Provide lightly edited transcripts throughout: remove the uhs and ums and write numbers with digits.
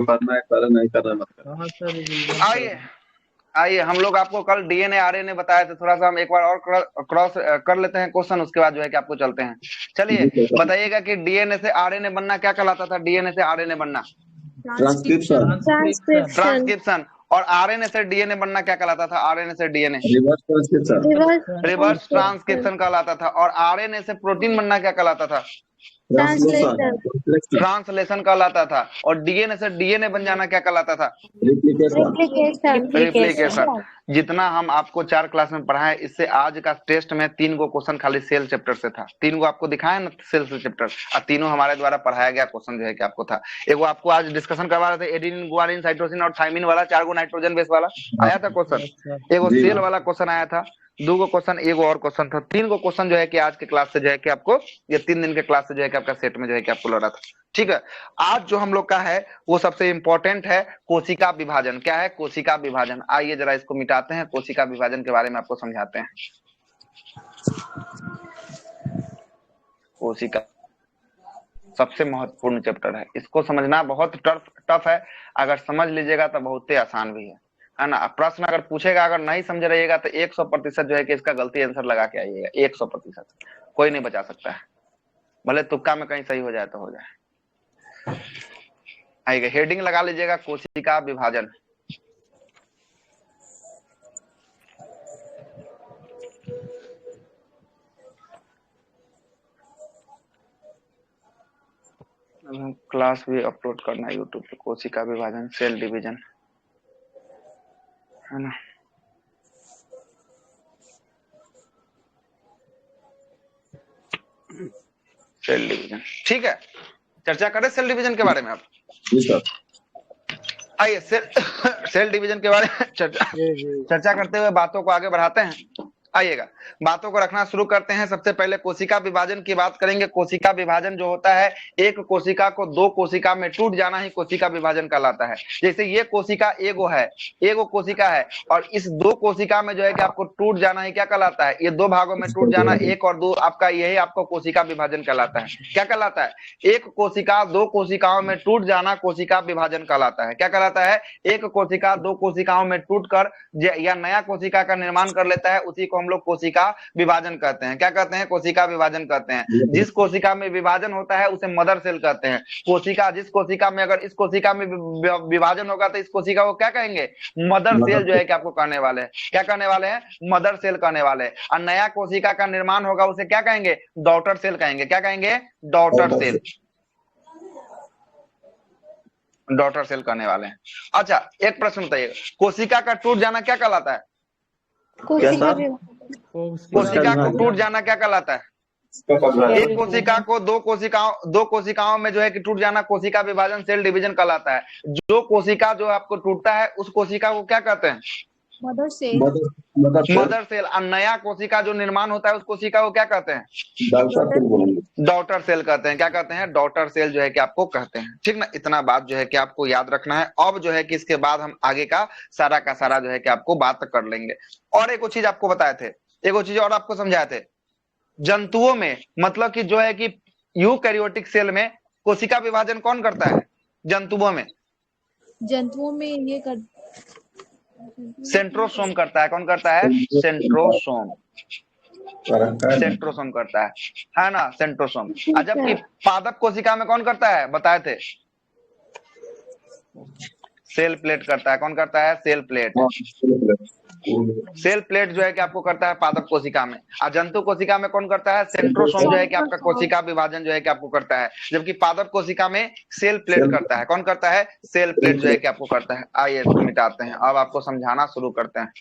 करना है करो, नहीं करना मत करो। हाँ सर रिवीजन आइए आइए, हम लोग आपको कल डीएनए आरएनए बताए थे, थोड़ा सा हम एक बार और क्रॉस कर लेते हैं क्वेश्चन, उसके बाद जो है कि आपको चलते हैं। चलिए जी सर। बताइएगा कि डीएनए से आरएनए बनना क्या कहलाता था? डीएनए से आरएनए बनना ट्रांसक्रिप्शन। ट्रांसक्रिप्शन। ट्रांसक्रिप्शन। और आरएनए से डीएनए बनना क्या कहलाता था? आरएनए से DNA reverse transcription. Reverse transcription कहलाता था। और आरएनए से प्रोटीन बनना क्या कहलाता था? ट्रांसलेशन। ट्रांसलेशन कहलाता था। और डीएनए से डीएनए बन जाना क्या कहलाता था? रिप्लिकेशन। रिप्लिकेशन। जितना हम आपको 4 क्लास में पढ़ाए, इससे आज का टेस्ट में 3 गो क्वेश्चन खाली सेल चैप्टर से था। 3 गो आपको दिखाया ना सेल से चैप्टर, और तीनों हमारे द्वारा पढ़ाया गया क्वेश्चन जो है कि आपको था। एगो आपको आज डिस्कशन करवा रहे थे एडिनिन गुआनिन साइटोसिन और थाइमिन वाला, 4 गो नाइट्रोजन बेस वाला आया था क्वेश्चन। एगो जी सेल वाला क्वेश्चन आया था, 2 गो क्वेश्चन, एगो और क्वेश्चन था। 3 गो क्वेश्चन जो है कि आज के क्लास से जो है कि आपको, ये 3 दिन के क्लास से जो है कि आपका सेट में जो है कि आपको लड़ा था। ठीक है, आज जो हम लोग का है वो सबसे इंपॉर्टेंट है कोशिका विभाजन। क्या है? कोशिका विभाजन। आइए जरा इसको मिटाते हैं, कोशिका विभाजन के बारे में आपको समझाते हैं। कोशिका सबसे महत्वपूर्ण चैप्टर है, इसको समझना बहुत टफ है। अगर समझ लीजिएगा तो बहुत ही आसान भी है ना। प्रश्न अगर पूछेगा, अगर नहीं समझ रहिएगा तो 100% जो है कि इसका गलती आंसर लगा के आइएगा। 100% कोई नहीं बचा सकता है, भले तुक्का में कहीं सही हो जाए तो हो जाए। आइएगा, हेडिंग लगा लीजिएगा कोशिका विभाजन। क्लास भी अपलोड करना है यूट्यूब पे, कोशिका विभाजन, सेल डिवीजन, है ना। सेल डिवीजन, ठीक है। चर्चा करें सेल डिवीजन के बारे में आप। जी सर। आइए सेल डिवीजन के बारे में चर्चा करते हुए बातों को आगे बढ़ाते हैं। आइएगा, बातों को रखना शुरू करते हैं। सबसे पहले कोशिका विभाजन की बात करेंगे। कोशिका विभाजन जो होता है, एक कोशिका को 2 कोशिका में टूट जाना ही कोशिका विभाजन कहलाता है। जैसे ये कोशिका एगो है, एगो कोशिका है, और इस 2 कोशिका में जो है कि आपको टूट जाना ही क्या कहलाता है? ये 2 भागों में टूट जाना, 1 और 2 आपका, यही आपको कोशिका विभाजन कहलाता है। क्या कहलाता है? एक कोशिका 2 कोशिकाओं में टूट जाना कोशिका विभाजन कहलाता है। क्या कहलाता है? एक कोशिका 2 कोशिकाओं में टूटकर या नया कोशिका का निर्माण कर लेता है, उसी को हम लोग कोशिका विभाजन कहते हैं। क्या कहते हैं? कोशिका विभाजन कहते हैं। जिस कोशिका में विभाजन होता है उसे मदर सेल कहते हैं। कोशिका, जिस कोशिका में, अगर इस कोशिका में विभाजन होगा तो इस कोशिका को क्या कहेंगे? मदर सेल जो है कि आपको कहने वाले हैं। क्या कहने वाले हैं? मदर सेल कहने वाले हैं। और नया कोशिका का निर्माण होगा उसे क्या कहेंगे? डॉटर सेल कहेंगे। क्या कहेंगे? डॉटर सेल, डॉटर सेल कहने वाले हैं। अच्छा, एक प्रश्न बताइए, कोशिका का टूट जाना क्या कहलाता है? क्या सर? कोशिका को टूट जाना क्या कहलाता है? एक कोशिका को 2 कोशिकाओं में जो है कि टूट जाना कोशिका विभाजन, सेल डिवीजन कहलाता है। जो कोशिका जो आपको टूटता है उस कोशिका को क्या कहते हैं? Mother cell. Mother cell. और नया कोशिका जो निर्माण होता है उस कोशिका को क्या कहते हैं? डॉटर सेल कहते हैं। क्या कहते हैं? डॉटर सेल जो है कि आपको कहते हैं। ठीक ना, इतना बात जो है कि आपको याद रखना है। अब जो है कि इसके बाद हम आगे का सारा जो है कि आपको बात कर लेंगे। और एक चीज आपको बताए थे, एक चीज और आपको समझाए थे। जंतुओं में, मतलब कि जो है कि यूकैरियोटिक सेल में कोशिका विभाजन कौन करता है? जंतुओं में ये कर सेंट्रोसोम करता है। कौन करता है? सेंट्रोसोम। सेंट्रोसोम करता है ना, सेंट्रोसोम। जबकि पादप कोशिका में कौन करता है? बताए थे, सेल प्लेट करता है। कौन करता है? Cell plate. सेल प्लेट जो है कि आपको करता है पादप कोशिका में। और जंतु कोशिका में कौन करता है? सेंट्रोसोम जो है कि आपका कोशिका विभाजन जो है कि आपको करता है। जबकि पादप कोशिका में सेल प्लेट करता है। कौन करता है? सेल प्लेट जो है कि आपको करता है। आइए इसको मिटाते हैं, अब आपको समझाना शुरू करते हैं।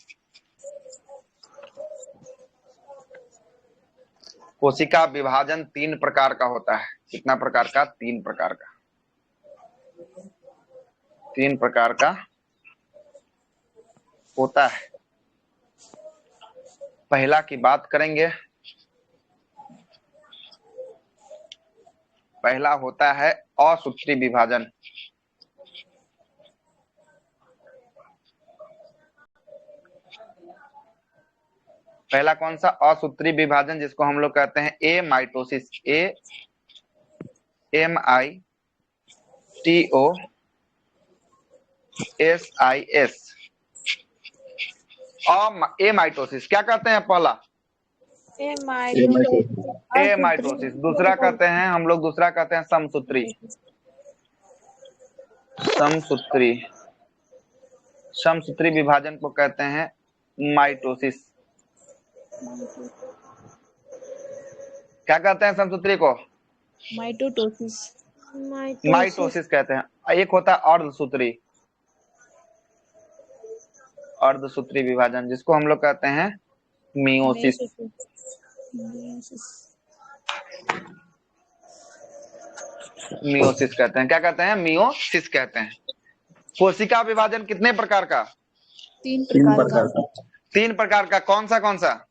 कोशिका विभाजन 3 प्रकार का होता है। कितना प्रकार का? 3 प्रकार का। 3 प्रकार का होता है। पहला की बात करेंगे, पहला होता है असूत्री विभाजन। पहला कौन सा? असूत्री विभाजन, जिसको हम लोग कहते हैं ए माइटोसिस। ए, MITO, 2 T, O, SIS। और ए माइटोसिस क्या कहते हैं? पहला ए माइटोसिस। दूसरा कहते हैं हम लोग, दूसरा कहते हैं समसूत्री। समसूत्री, समसूत्री विभाजन को कहते हैं माइटोसिस। क्या कहते हैं समसूत्री को? माइटोटोसिस। माइटोसिस कहते हैं। एक होता है अर्धसूत्री, अर्धसूत्री विभाजन, जिसको हम लोग कहते हैं मियोसिस। मियोसिस कहते हैं। क्या कहते हैं? मियोसिस कहते हैं। कोशिका विभाजन कितने प्रकार का? 3 प्रकार का। 3 प्रकार का। कौन सा कौन सा?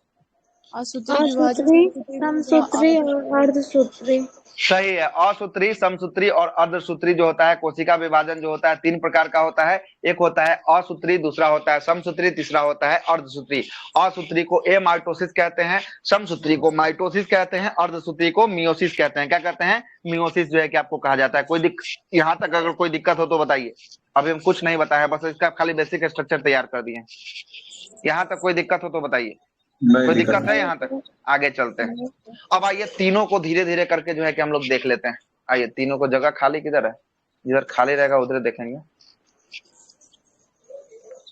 असूत्री विभाजन, समसूत्री और अर्धसूत्री। सही है। असूत्री, समसूत्री और अर्धसूत्री जो होता है कोशिका विभाजन जो होता है 3 प्रकार का होता है। एक होता है असूत्री, दूसरा होता है समसूत्री, तीसरा होता है अर्धसूत्री। असूत्री को ए माइटोसिस कहते हैं, समसूत्री को माइटोसिस कहते हैं, अर्धसूत्री को मियोसिस कहते हैं। क्या कहते हैं? मियोसिस जो है कि आपको कहा जाता है। कोई यहाँ तक अगर कोई दिक्कत हो तो बताइए। अभी हम कुछ नहीं बताया, बस इसका खाली बेसिक स्ट्रक्चर तैयार कर दिए। यहाँ तक कोई दिक्कत हो तो बताइए। कोई दिक्कत है यहाँ तक? आगे चलते हैं। अब आइए तीनों को धीरे धीरे करके जो है कि हम लोग देख लेते हैं। आइए तीनों को, जगह खाली किधर है? जिधर खाली रहेगा उधर देखेंगे।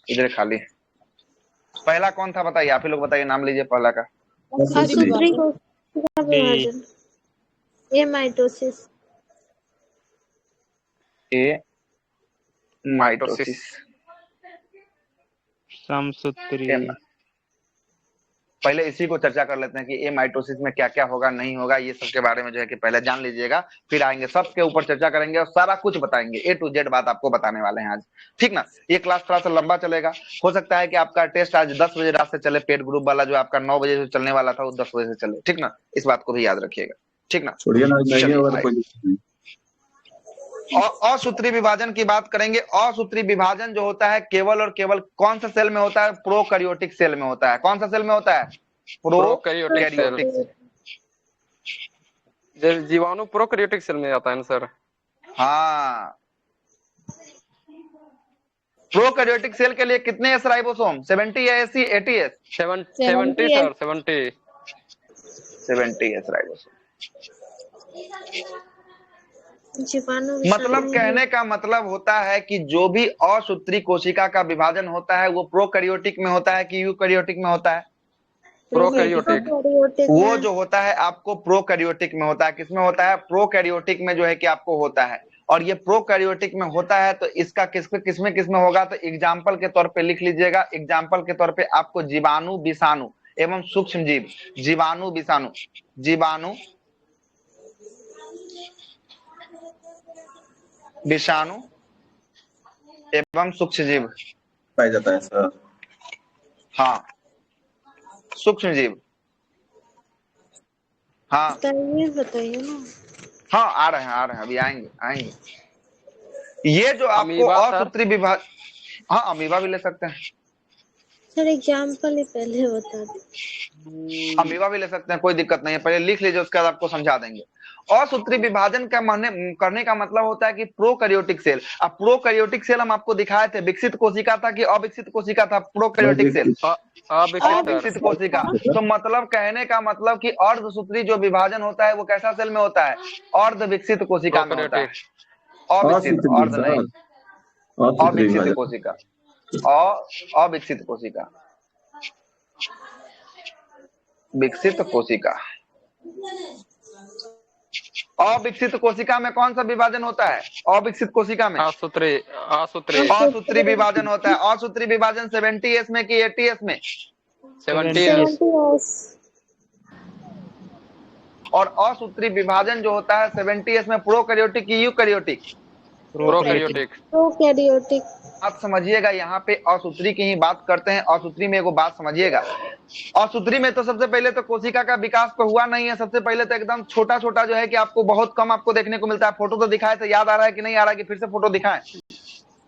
इधर खाली। पहला कौन था बताइए, आप ही लोग बताइए, नाम लीजिए पहला का। असूत्री कोशिका विभाजन, ए माइटोसिस। ए माइटोसिस। समसूत्री। पहले इसी को चर्चा कर लेते हैं कि ए माइटोसिस में क्या क्या होगा, नहीं होगा, ये सब के बारे में जो है कि पहले जान लीजिएगा, फिर आएंगे सबके ऊपर चर्चा करेंगे और सारा कुछ बताएंगे। A to Z बात आपको बताने वाले हैं आज, ठीक ना। ये क्लास थोड़ा सा लंबा चलेगा। हो सकता है कि आपका टेस्ट आज 10 बजे रात से चले, पेड ग्रुप वाला जो आपका 9 बजे से चलने वाला था वो 10 बजे से चले, ठीक ना। इस बात को भी याद रखिएगा, ठीक ना। छोड़िए ना, नहीं होगा तो कोई दिक्कत नहीं। और असूत्री विभाजन की बात करेंगे। असूत्री विभाजन जो होता है केवल और केवल कौन सा सेल में होता है? प्रोकैरियोटिक सेल में होता है। कौन सा सेल में होता है? Prokaryotic cell. जब जीवाणु प्रोकैरियोटिक सेल में जाता है ना सर? हाँ, प्रोकैरियोटिक सेल के लिए कितने एस राइबोसोम? 70 या 80? 80 एस। 70 sir, 70 S ribosome. मतलब कहने का मतलब होता है कि जो भी असूत्री कोशिका का विभाजन होता है वो प्रोकैरियोटिक में होता है कि यूकैरियोटिक में होता है? प्रोकैरियोटिक। वो जो होता है आपको प्रोकैरियोटिक में होता है। किसमें होता है? प्रोकैरियोटिक में जो है कि आपको होता है। और ये प्रोकैरियोटिक में होता है तो इसका किसमें किसमें होगा? तो एग्जाम्पल के तौर पे लिख लीजिएगा। एग्जाम्पल के तौर पे आपको जीवाणु, विषाणु एवं सूक्ष्म जीव, जीवाणु, विषाणु, जीवाणु, विषाणु एवं सूक्ष्म जीव पाया जाता है सर। हाँ, सूक्ष्म जीव। हाँ बताइए ना। हाँ, आ रहे हैं, अभी आएंगे। ये जो आपको अमीबा सर? असूत्री विभाजन, हाँ अमीबा भी ले सकते हैं सर एग्जाम्पल ही पहले बता दे। अमीबा भी ले सकते हैं, कोई दिक्कत नहीं है। पहले लिख लीजिए, उसके बाद आपको समझा देंगे। असूत्री विभाजन का करने का मतलब होता है कि प्रोकैरियोटिक सेल। अब प्रोकैरियोटिक सेल हम आपको दिखाए थे, विकसित कोशिका था कि अविकसित कोशिका था? प्रोकैरियोटिक सेल अविकसित कोशिका। तो मतलब कहने का मतलब कि अर्धसूत्री जो विभाजन होता है वो कैसा सेल में होता है? अर्धविकसित कोशिका में होता है। अविकसित, अर्ध नहीं, अविकसित कोशिका, अविकसित कोशिका, विकसित कोशिका। अविकसित कोशिका में कौन सा विभाजन होता है? अविकसित कोशिका में असूत्री विभाजन होता है। असूत्री विभाजन 70S में कि 80S में? 70S। और असूत्री विभाजन जो होता है 70S में प्रोकैरियोटिक की यूकैरियोटिक? प्रोकैरियोटिक। आप समझिएगा, यहाँ पे असूत्री की ही बात करते हैं। असूत्री में एगो बात समझिएगा, असूत्री में तो सबसे पहले तो कोशिका का विकास तो हुआ नहीं है। सबसे पहले तो एकदम छोटा छोटा जो है कि आपको बहुत कम आपको देखने को मिलता है। फोटो तो दिखाए थे, याद आ रहा है कि नहीं आ रहा है कि फिर से फोटो दिखाएं?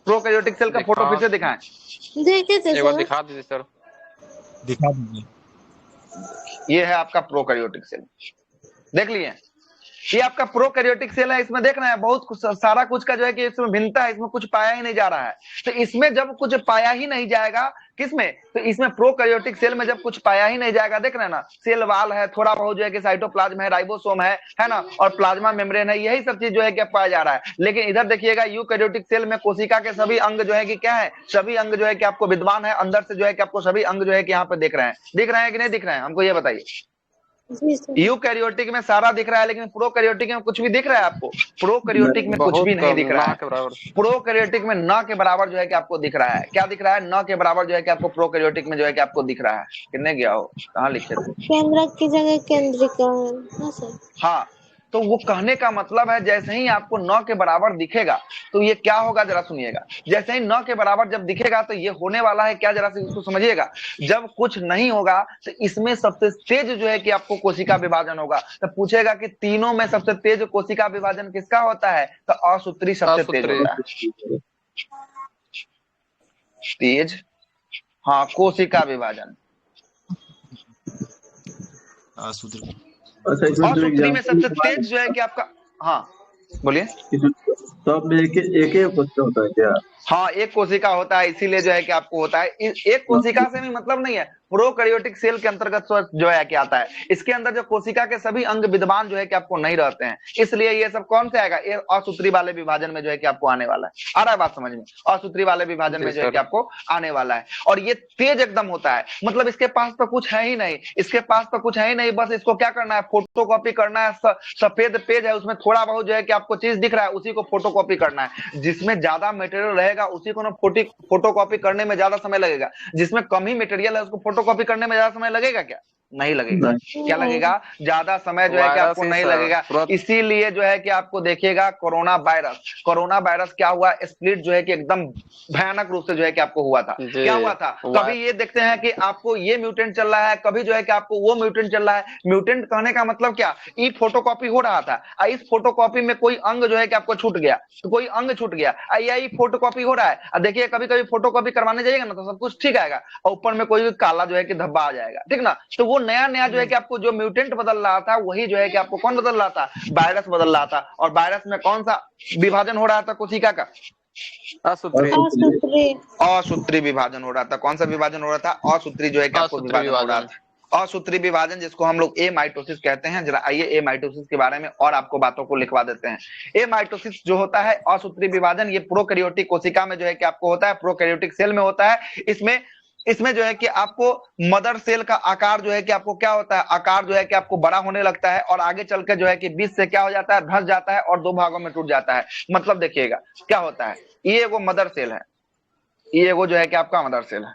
प्रोकैरियोटिक सेल का फोटो फिर से दिखाएं। देखे थे सर, दिखा दीजिए सर। ये है आपका प्रोकैरियोटिक सेल, देख लिए। ये आपका प्रोकैरियोटिक सेल है। इसमें देख रहे हैं बहुत कुछ, सारा कुछ का जो है कि इसमें भिन्नता है, इसमें कुछ पाया ही नहीं जा रहा है। तो इसमें जब कुछ पाया ही नहीं जाएगा, किसमें, तो इसमें प्रोकैरियोटिक सेल में जब कुछ पाया ही नहीं जाएगा, देख रहे हैं ना, सेल वाल है, थोड़ा बहुत जो है कि साइटोप्लाज्म है, राइबोसोम है ना, और प्लाज्मा मेम्ब्रेन है, यही सब चीज जो है कि पाया जा रहा है। लेकिन इधर देखिएगा यूकैरियोटिक सेल में कोशिका के सभी अंग जो है कि क्या है, सभी अंग जो है कि आपको विद्यमान है, अंदर से जो है कि आपको सभी अंग जो है कि यहाँ पे दिख रहे हैं कि नहीं दिख रहे हैं, हमको ये बताइए। यूकैरियोटिक में सारा दिख रहा है, लेकिन प्रोकैरियोटिक में कुछ भी दिख रहा है आपको? प्रोकैरियोटिक में कुछ भी नहीं दिख रहा है। प्रोकैरियोटिक में न के बराबर जो है कि आपको दिख रहा है। क्या दिख रहा है? न के बराबर जो है कि आपको प्रोकैरियोटिक में जो है कि आपको दिख रहा है। कितने गया हो, कहाँ लिखे थे? केंद्रक की जगह केंद्रिका है सर। हाँ, तो वो कहने का मतलब है जैसे ही आपको न के बराबर दिखेगा तो ये क्या होगा, जरा सुनिएगा। जैसे ही न के बराबर जब दिखेगा तो ये होने वाला है क्या, जरा से इसको समझिएगा। जब कुछ नहीं होगा तो इसमें सबसे तेज जो है कि आपको कोशिका विभाजन होगा। तो पूछेगा कि तीनों में सबसे तेज कोशिका विभाजन किसका होता है, तो असूत्री सबसे तेज होता है। तेज, हाँ, कोशिका विभाजन असूत्री में सबसे तेज जो है कि आपका, हाँ बोलिए। सब में एक कोशिका होता है क्या? हाँ, एक कोशिका होता है, इसीलिए जो है कि आपको होता है। एक कोशिका से भी मतलब नहीं है, प्रोकैरियोटिक सेल के अंतर्गत जो है कि आता है। इसके अंदर जो कोशिका के सभी अंग विद्यमान जो है कि आपको नहीं रहते हैं, इसलिए ये सब कौन से आएगा, ये असूत्री वाले विभाजन में जो है कि आपको आने वाला है। आ रहा है बात समझ में? असूत्री वाले विभाजन में जो है कि आपको आने वाला है। और ये तेज एकदम होता है, मतलब इसके पास तो कुछ है ही नहीं, इसके पास तो कुछ है ही नहीं, बस इसको क्या करना है, फोटोकॉपी करना है। सफेद पेज है, उसमें थोड़ा बहुत जो है कि आपको चीज दिख रहा है, उसी को फोटोकॉपी करना है। जिसमें ज्यादा मटेरियल रहेगा उसी को ना फोटोकॉपी करने में ज्यादा समय लगेगा। जिसमें कम ही मटेरियल है उसको फोटोकॉपी करने में ज्यादा समय लगेगा क्या? नहीं लगेगा। क्या लगेगा? ज्यादा समय जो है कि आपको नहीं लगेगा। इसीलिए जो है कि आपको देखिएगा कोरोना वायरस क्या हुआ, स्प्लिट जो है कि एकदम भयानक रूप से जो है कि आपको हुआ था। क्या हुआ था? कभी ये देखते हैं कि आपको ये म्यूटेंट चल रहा है, कभी जो है कि आपको वो म्यूटेंट चल रहा है। म्यूटेंट कहने का मतलब क्या, ये फोटोकॉपी हो रहा था, इस फोटोकॉपी में कोई अंग जो है कि आपको छूट गया, तो कोई अंग छूट गया, ये फोटोकॉपी हो रहा है। देखिए कभी कभी फोटोकॉपी करवाने जाइएगा ना तो सब कुछ ठीक आएगा, और ऊपर में कोई काला जो है कि धब्बा आ जाएगा, ठीक ना। तो वो नया जो है कि आपको जो म्यूटेंट बदल रहा था, वही जो है कि आपको कौन बदल रहा था, वायरस बदल रहा था। और वायरस में कौन सा विभाजन हो रहा था कोशिका का? असूत्री विभाजन हो रहा था। कौन सा विभाजन हो रहा था? असूत्री जो है कि आपको विभाजन हो रहा था। असूत्री विभाजन, जिसको हम लोग ए माइटोसिस कहते हैं। जरा आइए ए माइटोसिस के बारे में और आपको बातों को लिखवा देते हैं। ए माइटोसिस जो होता है, असूत्री विभाजन, ये प्रोकैरियोटिक कोशिका में जो है कि आपको होता है, प्रोकैरियोटिक सेल में होता है। इसमें जो है कि आपको मदर सेल का आकार जो है कि आपको क्या होता है, आकार जो है कि आपको बड़ा होने लगता है, और आगे चल के जो है कि बीच से क्या हो जाता है, धंस जाता है और दो भागों में टूट जाता है। मतलब देखिएगा क्या होता है, ये एगो मदर सेल है, ये एगो जो है कि आपका मदर सेल है।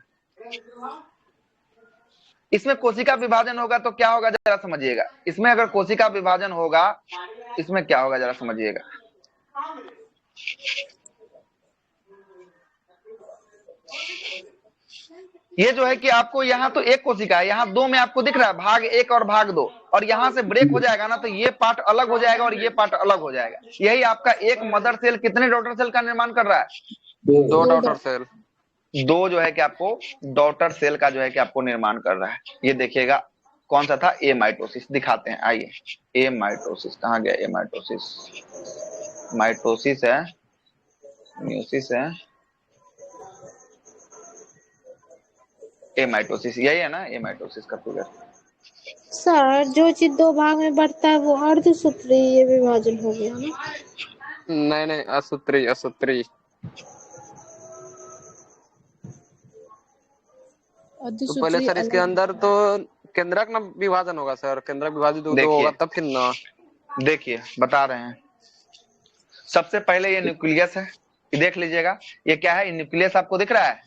इसमें कोशिका विभाजन होगा तो क्या होगा, जरा समझिएगा। इसमें अगर कोशिका विभाजन होगा, इसमें क्या होगा, जरा समझिएगा। ये जो है कि आपको यहाँ तो एक कोशिका है, यहाँ दो में आपको दिख रहा है भाग 1 और भाग 2, और यहाँ से ब्रेक हो जाएगा ना तो ये पार्ट अलग हो जाएगा और ये पार्ट अलग हो जाएगा। यही आपका एक मदर सेल कितने डॉटर सेल का निर्माण कर रहा है? 2 डॉटर सेल। 2 जो है कि आपको डॉटर सेल का जो है कि आपको निर्माण कर रहा है। ये देखिएगा कौन सा था, ए माइटोसिस। दिखाते हैं, आइए। ए माइटोसिस कहाँ गया? ए माइटोसिस, माइटोसिस है, म्यूसिस है, ए माइटोसिस यही है ना, ए माइटोसिस का फिगर। सर जो चीज 2 भाग में बढ़ता है वो अर्धसूत्रीय विभाजन हो गया ना? नहीं, असूत्री। तो पहले सर इसके अंदर तो केंद्रक ना विभाजन होगा सर, केंद्रक विभाजित होगा तब फिर ना। देखिए बता रहे हैं, सबसे पहले ये न्यूक्लियस है, ये देख लीजिएगा। ये क्या है, न्यूक्लियस आपको दिख रहा है,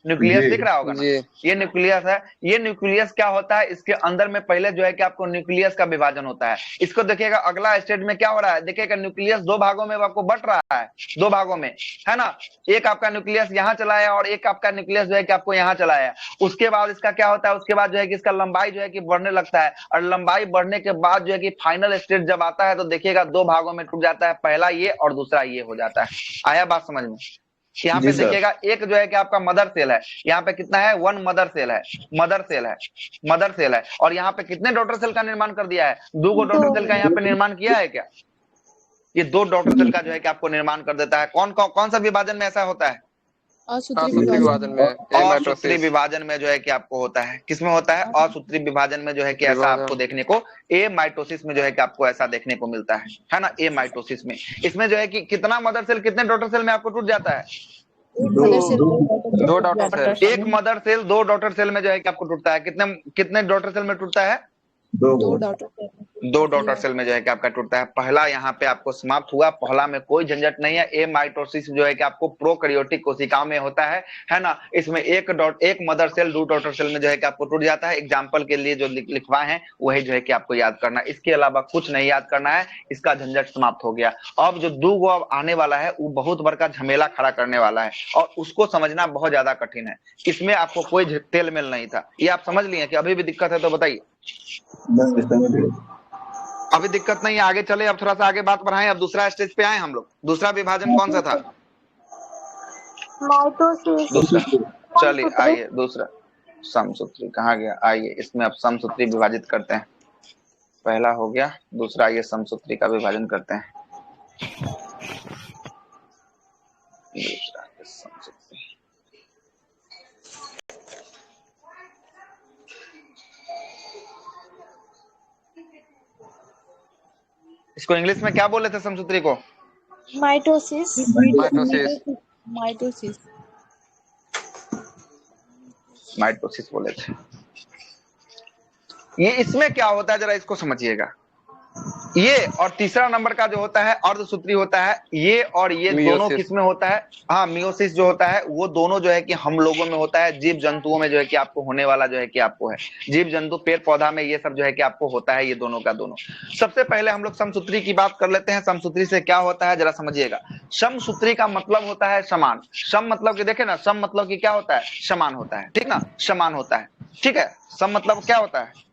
न्यूक्लियस दिख रहा होगा ना, ये न्यूक्लियस है। ये न्यूक्लियस क्या होता है, इसके अंदर में पहले जो है कि आपको न्यूक्लियस का विभाजन होता है। इसको देखिएगा अगला स्टेज में क्या हो रहा है, देखिएगा न्यूक्लियस 2 भागों में आपको बट रहा है, 2 भागों में, है ना। एक आपका न्यूक्लियस यहाँ चला है और एक आपका न्यूक्लियस जो है कि आपको यहाँ चला है। उसके बाद इसका क्या होता है, उसके बाद जो है कि इसका लंबाई जो है कि बढ़ने लगता है, और लंबाई बढ़ने के बाद जो है कि फाइनल स्टेज जब आता है तो देखिएगा 2 भागों में टूट जाता है, पहला ये और दूसरा ये हो जाता है। आया बात समझ में? यहाँ पे देखिएगा एक जो है कि आपका मदर सेल है, यहाँ पे कितना है 1 मदर सेल है, मदर सेल है। और यहाँ पे कितने डॉटर सेल का निर्माण कर दिया है? 2 डॉटर सेल का यहाँ पे निर्माण किया है क्या? ये 2 डॉटर सेल का जो है कि आपको निर्माण कर देता है। कौन सा विभाजन में ऐसा होता है? असूत्री विभाजन में। असूत्री विभाजन में जो है कि आपको होता है। किसमें होता है? असूत्री विभाजन में जो है कि ऐसा आपको देखने को ए माइटोसिस में जो है कि आपको ऐसा देखने को मिलता है ना, ए माइटोसिस में। इसमें जो है कि कितना मदर सेल कितने डॉटर सेल में आपको टूट जाता है? 2 डॉटर सेल। एक मदर सेल 2 डॉटर सेल में जो है कि आपको टूटता है। कितने डॉटर सेल में टूटता है? 2 डॉटर सेल। 2 डॉटर सेल में जो है कि आपका टूटता है। पहला यहाँ पे आपको समाप्त हुआ। पहला में कोई झंझट नहीं है। ए माइटोसिस जो है कि आपको प्रोकैरियोटिक कोशिकाओं में होता है ना। इसमें एक मदर सेल 2 डॉटर सेल में जो है कि आपको टूट जाता है। एग्जाम्पल के लिए जो लिखवाए हैं वही जो है कि आपको याद करना है, इसके अलावा कुछ नहीं याद करना है। इसका झंझट समाप्त हो गया। अब जो 2 अब आने वाला है वो बहुत बड़का झमेला खड़ा करने वाला है और उसको समझना बहुत ज्यादा कठिन है। इसमें आपको कोई तेल मेल नहीं था। ये आप समझ लिए कि अभी भी दिक्कत है तो बताइए। अभी दिक्कत नहीं है, आगे चले। अब थोड़ा सा आगे बात बढ़ाएं। अब दूसरा स्टेज पे आए हम लोग। दूसरा विभाजन कौन सा था? दूसरा। चलिए आइए दूसरा समसूत्री कहाँ गया? आइए इसमें अब समसूत्री विभाजित करते हैं। पहला हो गया, दूसरा आइए समसूत्री का विभाजन करते हैं। दूसरा समसूत्री। इसको इंग्लिश में क्या बोले थे समसूत्री को? माइटोसिस। माइटोसिस बोले थे। ये इसमें क्या होता है जरा इसको समझिएगा। ये और तीसरा नंबर का जो होता है अर्धसूत्री होता है। ये और ये दोनों किसमें होता है? हाँ, मियोसिस जो होता है वो दोनों जो है कि हम लोगों में होता है। जीव जंतुओं में जो है कि आपको होने वाला जो है कि आपको है। जीव जंतु पेड़ पौधा में ये सब जो है कि आपको होता है, ये दोनों का दोनों। सबसे पहले हम लोग समसूत्री की बात कर लेते हैं। समसूत्री से क्या होता है जरा समझिएगा। समसूत्री का मतलब होता है समान। सम मतलब कि देखे ना, सम मतलब कि क्या होता है? समान होता है, ठीक ना, समान होता है, ठीक है। सम मतलब क्या होता है?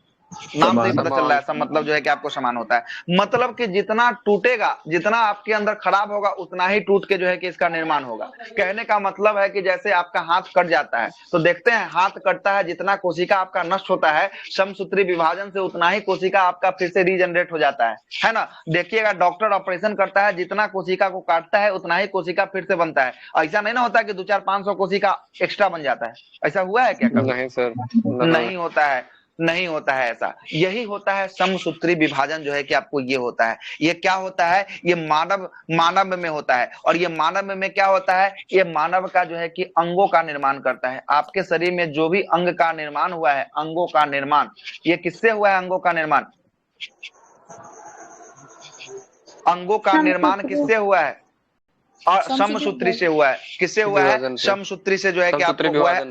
नाम से ही पता चल रहा है। सब मतलब जो है कि आपको समान होता है। मतलब कि जितना टूटेगा, जितना आपके अंदर खराब होगा उतना ही टूट के जो है कि इसका निर्माण होगा। कहने का मतलब है कि जैसे आपका हाथ कट जाता है तो देखते हैं हाथ कटता है, जितना कोशिका आपका नष्ट होता है समसूत्री विभाजन से उतना ही कोशिका आपका फिर से रीजनरेट हो जाता है ना। देखिएगा डॉक्टर ऑपरेशन करता है, जितना कोशिका को काटता है उतना ही कोशिका फिर से बनता है। ऐसा नहीं ना होता कि 200-500 कोशिका एक्स्ट्रा बन जाता है। ऐसा हुआ है क्या कभी? नहीं सर, नहीं होता है, नहीं होता है ऐसा। यही होता है समसूत्री विभाजन जो है कि आपको ये होता है। ये क्या होता है? ये मानव में होता है। और ये मानव में क्या होता है? ये मानव का जो है कि अंगों का निर्माण करता है। आपके शरीर में जो भी अंग का निर्माण हुआ है, अंगों का निर्माण, ये किससे हुआ है? अंगों का निर्माण, अंगों का निर्माण किससे हुआ है? और समसूत्री से हुआ है। किससे हुआ है? समसूत्री से जो है कि आपको हुआ है।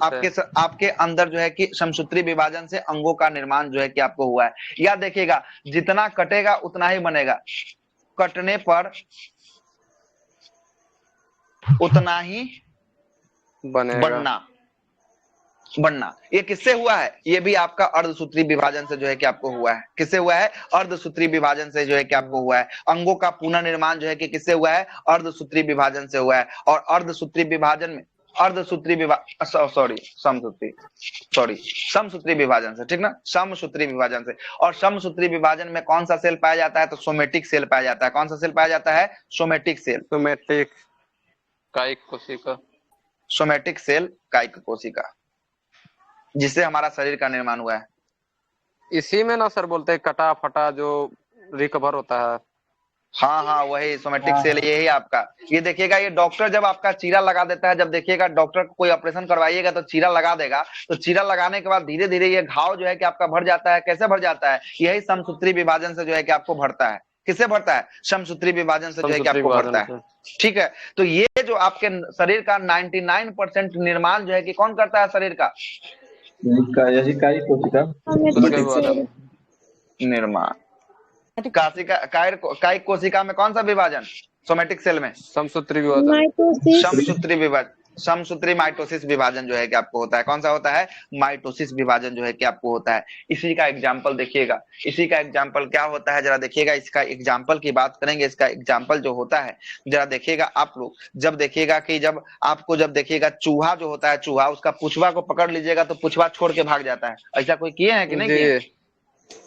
आपके अंदर जो है कि समसूत्री विभाजन से अंगों का निर्माण जो है कि आपको हुआ है। या देखिएगा जितना कटेगा उतना ही बनेगा, कटने पर उतना ही बनना। ये किससे हुआ है? ये भी आपका अर्धसूत्री विभाजन से जो है कि आपको हुआ है। किससे हुआ है? अर्धसूत्री विभाजन से जो है कि आपको हुआ है। अंगों का पुनर्निर्माण जो है कि किससे हुआ है? अर्धसूत्री विभाजन से हुआ है। और अर्धसूत्री विभाजन में समसूत्री विभाजन से, ठीक ना, समसूत्री विभाजन से। और समसूत्री विभाजन में कौन सा सेल पाया जाता है? तो सोमेटिक सेल पाया जाता है। कौन सा सेल पाया जाता है? Somatic cell. सोमेटिक कायिक कोशिका। सोमेटिक सेल कायिक कोशिका, जिससे हमारा शरीर का निर्माण हुआ है। इसी में ना सर बोलते हैं कटा फटा जो रिकवर होता है। हाँ, वही सोमेटिक सेल, यही आपका। ये देखिएगा, ये डॉक्टर जब आपका चीरा लगा देता है, जब देखिएगा डॉक्टर कोई ऑपरेशन करवाइएगा तो चीरा लगा देगा, तो चीरा लगाने के बाद धीरे धीरे ये घाव जो है कि आपका भर जाता है। कैसे भर जाता है? यही समसूत्री विभाजन से जो है कि आपको भरता है। किससे भरता है? समसूत्री विभाजन से जो है कि आपको भरता है, ठीक है। तो ये जो आपके शरीर का 99% निर्माण जो है कि कौन करता है? शरीर का निर्माण। कायिक कोशिका में कौन सा विभाजन? सोमेटिक सेल में समसूत्री विभाजन। समसूत्री माइटोसिस विभाजन जो है कि आपको होता है। कौन सा होता है? माइटोसिस विभाजन जो है कि आपको होता है। इसी का एग्जाम्पल देखिएगा, इसी का एग्जाम्पल क्या होता है जरा देखिएगा। इसका एग्जाम्पल की बात करेंगे, इसका एग्जाम्पल जो होता है जरा देखिएगा आप लोग। जब देखिएगा कि जब आपको जब देखिएगा चूहा जो होता है, चूहा उसका पुछवा को पकड़ लीजिएगा तो पुछवा छोड़ के भाग जाता है। ऐसा कोई किए हैं कि नहीं किए?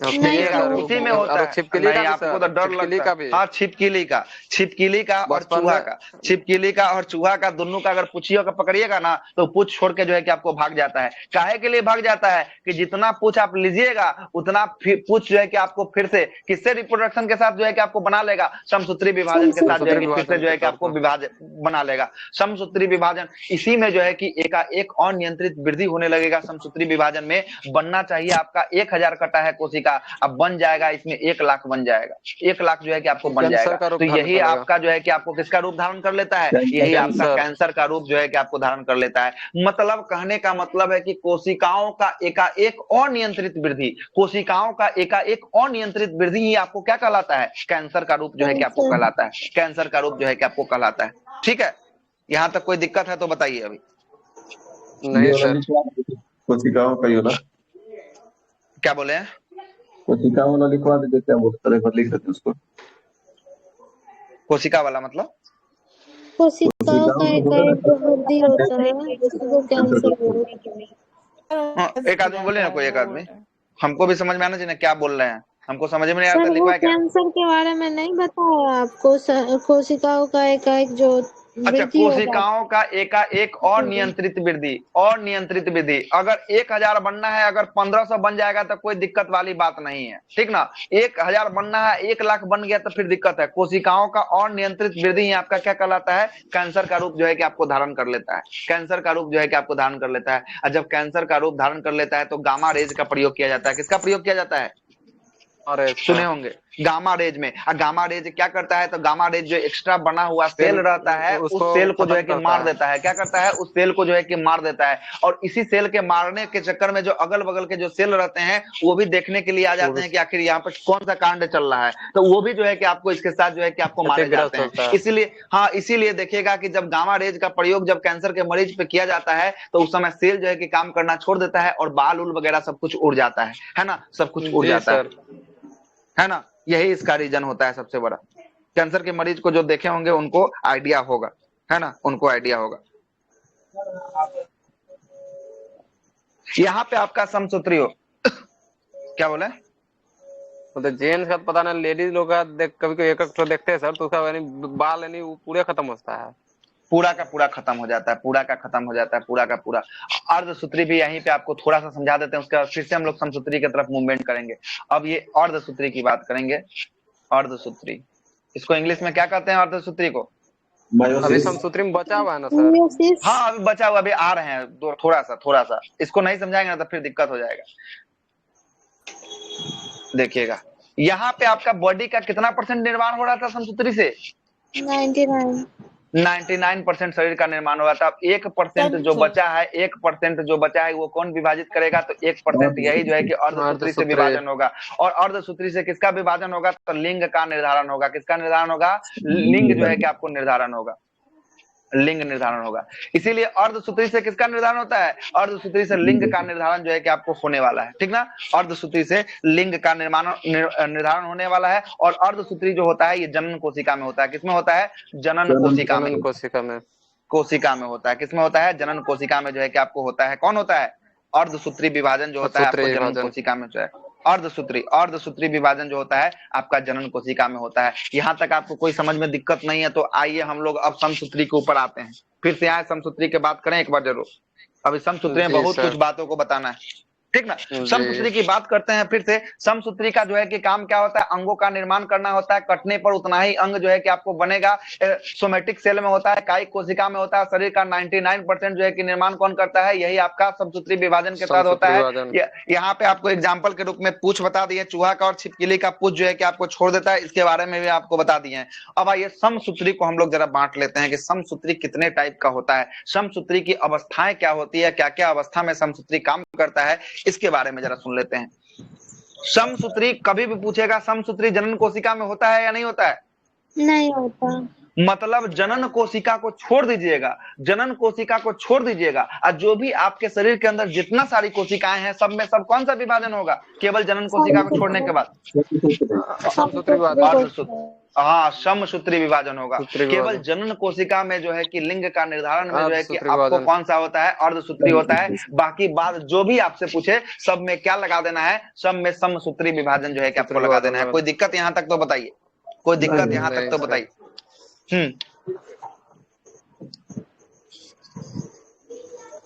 नहीं देखिएगा सर। उसी में होता है। छिपकली का नहीं भी आपको तो सर, डर छिपकली लगता का है। भी। हाँ छिपकली का, छिपकली का और बचपन चूहा में का, छिपकली का और चूहा का दोनों का अगर पूछियो का पकड़िएगा ना तो पूछ छोड़ के जो है कि आपको भाग जाता है। काहे के लिए भाग जाता है? कि जितना पूछ आप लीजिएगा उतना पूछ जो है कि आपको फिर से किससे रिप्रोडक्शन के साथ जो है कि आपको बना लेगा? समसूत्री विभाजन के साथ जो है कि फिर से जो है कि आपको विभाजन बना लेगा। समसूत्री विभाजन, इसी में जो है कि एक अनियंत्रित वृद्धि होने लगेगा। समसूत्री विभाजन में बनना चाहिए आपका 1000 कटा है कोशिका, अब बन जाएगा इसमें 1 लाख बन जाएगा। 1 लाख जो है कि आपको बन जाएगा। तो यही आपका जो है कि आपको किसका रूप धारण कर लेता है? यही आपका कैंसर का रूप जो है कि आपको धारण कर लेता है। मतलब कहने का मतलब है कि कोशिकाओं का एकाएक अनियंत्रित वृद्धि, कोशिकाओं का एकाएक अनियंत्रित वृद्धि ही आपको क्या कहलाता है? कैंसर का रूप जो है कि आपको कहलाता है। कैंसर का रूप जो है कि आपको कहलाता है। ठीक है, यहाँ तक कोई दिक्कत है तो बताइए अभी। नहीं सर, कोशिकाओं का ही होना। क्या बोले हैं? कोशिका वाला लिखवा दीजिए, क्या बोलते हैं, लिख देते उसको। कोशिका वाला मतलब कोशिकाओं का एक जो वृद्धि होता है उसको कैंसर बोलते हैं। एक आदमी बोले ना, कोई एक आदमी, हमको भी समझ में आना चाहिए क्या बोल रहे हैं, हमको समझ में नहीं आता। सर वो लिखवाए क्या? कैंसर के बारे में नहीं बताया आपको? कोशिकाओं का एक जो अच्छा, वृद्धि हो जाता कोशिकाओं का एकाएक अनियंत्रित वृद्धि, अनियंत्रित वृद्धि। अगर 1000 बनना है, अगर 1500 बन जाएगा तो कोई दिक्कत वाली बात नहीं है, ठीक ना। 1000 बनना है, 1 लाख बन गया तो फिर दिक्कत है। कोशिकाओं का अनियंत्रित वृद्धि आपका क्या कहलाता है? कैंसर का रूप जो है कि आपको धारण कर लेता है। कैंसर का रूप जो है कि आपको धारण कर लेता है। और जब कैंसर का रूप धारण कर लेता है तो गामा रेज का प्रयोग किया जाता है। किसका प्रयोग किया जाता है? सुने होंगे, गामा रेज में। गामा रेज क्या करता है? तो गामा रेज जो एक्स्ट्रा बना हुआ सेल रहता है उस सेल को जो है कि मार देता है। क्या करता है? उस सेल को जो है कि मार देता है। और इसी सेल के मारने के चक्कर में जो अगल बगल के जो सेल रहते हैं वो भी देखने के लिए आ जाते हैं कि आखिर यहाँ पर कौन सा कांड चल रहा है। तो वो भी जो है कि आपको इसके साथ जो है कि आपको मारे जाते हैं। इसीलिए हाँ, इसीलिए देखिएगा कि जब गामा रेज का प्रयोग जब कैंसर के मरीज पे किया जाता है तो उस समय सेल जो है कि काम करना छोड़ देता है और बाल उल वगैरह सब कुछ उड़ जाता है ना, सब कुछ उड़ जाता है ना। यही इसका रीजन होता है सबसे बड़ा। कैंसर के मरीज को जो देखे होंगे उनको आइडिया होगा, है ना, उनको आइडिया होगा। यहाँ पे आपका समसूत्री हो क्या बोले? तो जेंट्स का पता नहीं, लेडीज लोग का कभी कभी एक एक देखते हैं सर तो उसका यानी बाल यानी पूरे खत्म होता है, पूरा का पूरा खत्म हो जाता है, पूरा का खत्म हो जाता है, पूरा का पूरा। अर्धसूत्री भी यहीं पे आपको थोड़ा सा समझा देते हैं, उसके बाद फिर से हम लोग समसूत्री की तरफ मूवमेंट करेंगे। अब ये अर्धसूत्री की बात करेंगे। अर्धसूत्री, इसको इंग्लिश में क्या कहते हैं? अर्धसूत्री को अभी समसूत्री में बचा हुआ है ना सर? हाँ अभी बचा हुआ, अभी आ रहे हैं थोड़ा सा इसको नहीं समझाएंगे ना तो फिर दिक्कत हो जाएगा। देखिएगा यहाँ पे आपका बॉडी का कितना % निर्माण हो रहा था समसूत्री से? 99% शरीर का निर्माण हुआ था। अब 1% जो बचा है, 1% जो बचा है वो कौन विभाजित करेगा? तो 1% यही जो है कि अर्धसूत्री से विभाजन होगा। और अर्धसूत्री से किसका विभाजन होगा? तो लिंग का निर्धारण होगा। किसका निर्धारण होगा? लिंग जो है कि आपको निर्धारण होगा, लिंग निर्धारण होगा। इसीलिए अर्धसूत्री से किसका निर्धारण होता है? अर्धसूत्री से लिंग का निर्धारण जो है कि आपको होने वाला है, ठीक ना। अर्धसूत्री से लिंग का निर्धारण होने वाला है। और अर्धसूत्री जो होता है ये जनन कोशिका में होता है। किसमें होता है? जनन कोशिका में। कोशिका में होता है। किसमें होता है? जनन कोशिका में जो है कि आपको होता है। कौन होता है? अर्धसूत्री विभाजन जो होता है आपको जनन कोशिका में जो है अर्धसूत्री विभाजन जो होता है आपका जनन कोशिका में होता है। यहाँ तक आपको कोई समझ में दिक्कत नहीं है तो आइए हम लोग अब समसूत्री के ऊपर आते हैं। फिर से आए समसूत्री की बात करें एक बार जरूर। अभी समसूत्री में बहुत कुछ बातों को बताना है, ठीक ना। समसूत्री की बात करते हैं फिर से। समसूत्री का जो है कि काम क्या होता है? अंगों का निर्माण करना होता है। कटने पर उतना ही अंग जो है कि आपको बनेगा। सोमेटिक सेल में होता है, कायिक कोशिका में होता है। शरीर का 99% जो है कि निर्माण कौन करता है? यही आपका समसूत्री विभाजन के तहत होता है। यहाँ पे आपको एग्जाम्पल के रूप में पूछ बता दिए, चूहा का और छिपकली का पूछ जो है कि आपको छोड़ देता है, इसके बारे में भी आपको बता दिए हैं। अब आइए समसूत्री को हम लोग जरा बांट लेते हैं कि समसूत्री कितने टाइप का होता है, समसूत्री की अवस्थाएं क्या होती है, क्या क्या अवस्था में समसूत्री काम करता है, इसके बारे में जरा सुन लेते हैं। समसूत्री कभी भी पूछेगा, समसूत्री जनन कोशिका में होता है या नहीं होता है? नहीं होता। मतलब जनन कोशिका को छोड़ दीजिएगा, जनन कोशिका को छोड़ दीजिएगा, और जो भी आपके शरीर के अंदर जितना सारी कोशिकाएं हैं सब में सब कौन सा विभाजन होगा केवल जनन कोशिका को छोड़ने के बाद? समसूत्री विभाजन। हाँ, समसूत्री विभाजन होगा। सूत्री केवल विभाजन। जनन कोशिका में जो है कि लिंग का निर्धारण में जो है कि अर्धसूत्री आपको विभाजन। कौन सा होता है? अर्धसूत्री होता है। बाकी बात जो भी आपसे पूछे सब में क्या लगा देना है? सब में समसूत्री विभाजन जो है कि आपको लगा देना है। कोई दिक्कत यहाँ तक तो बताइए, कोई दिक्कत यहाँ तक तो बताइए।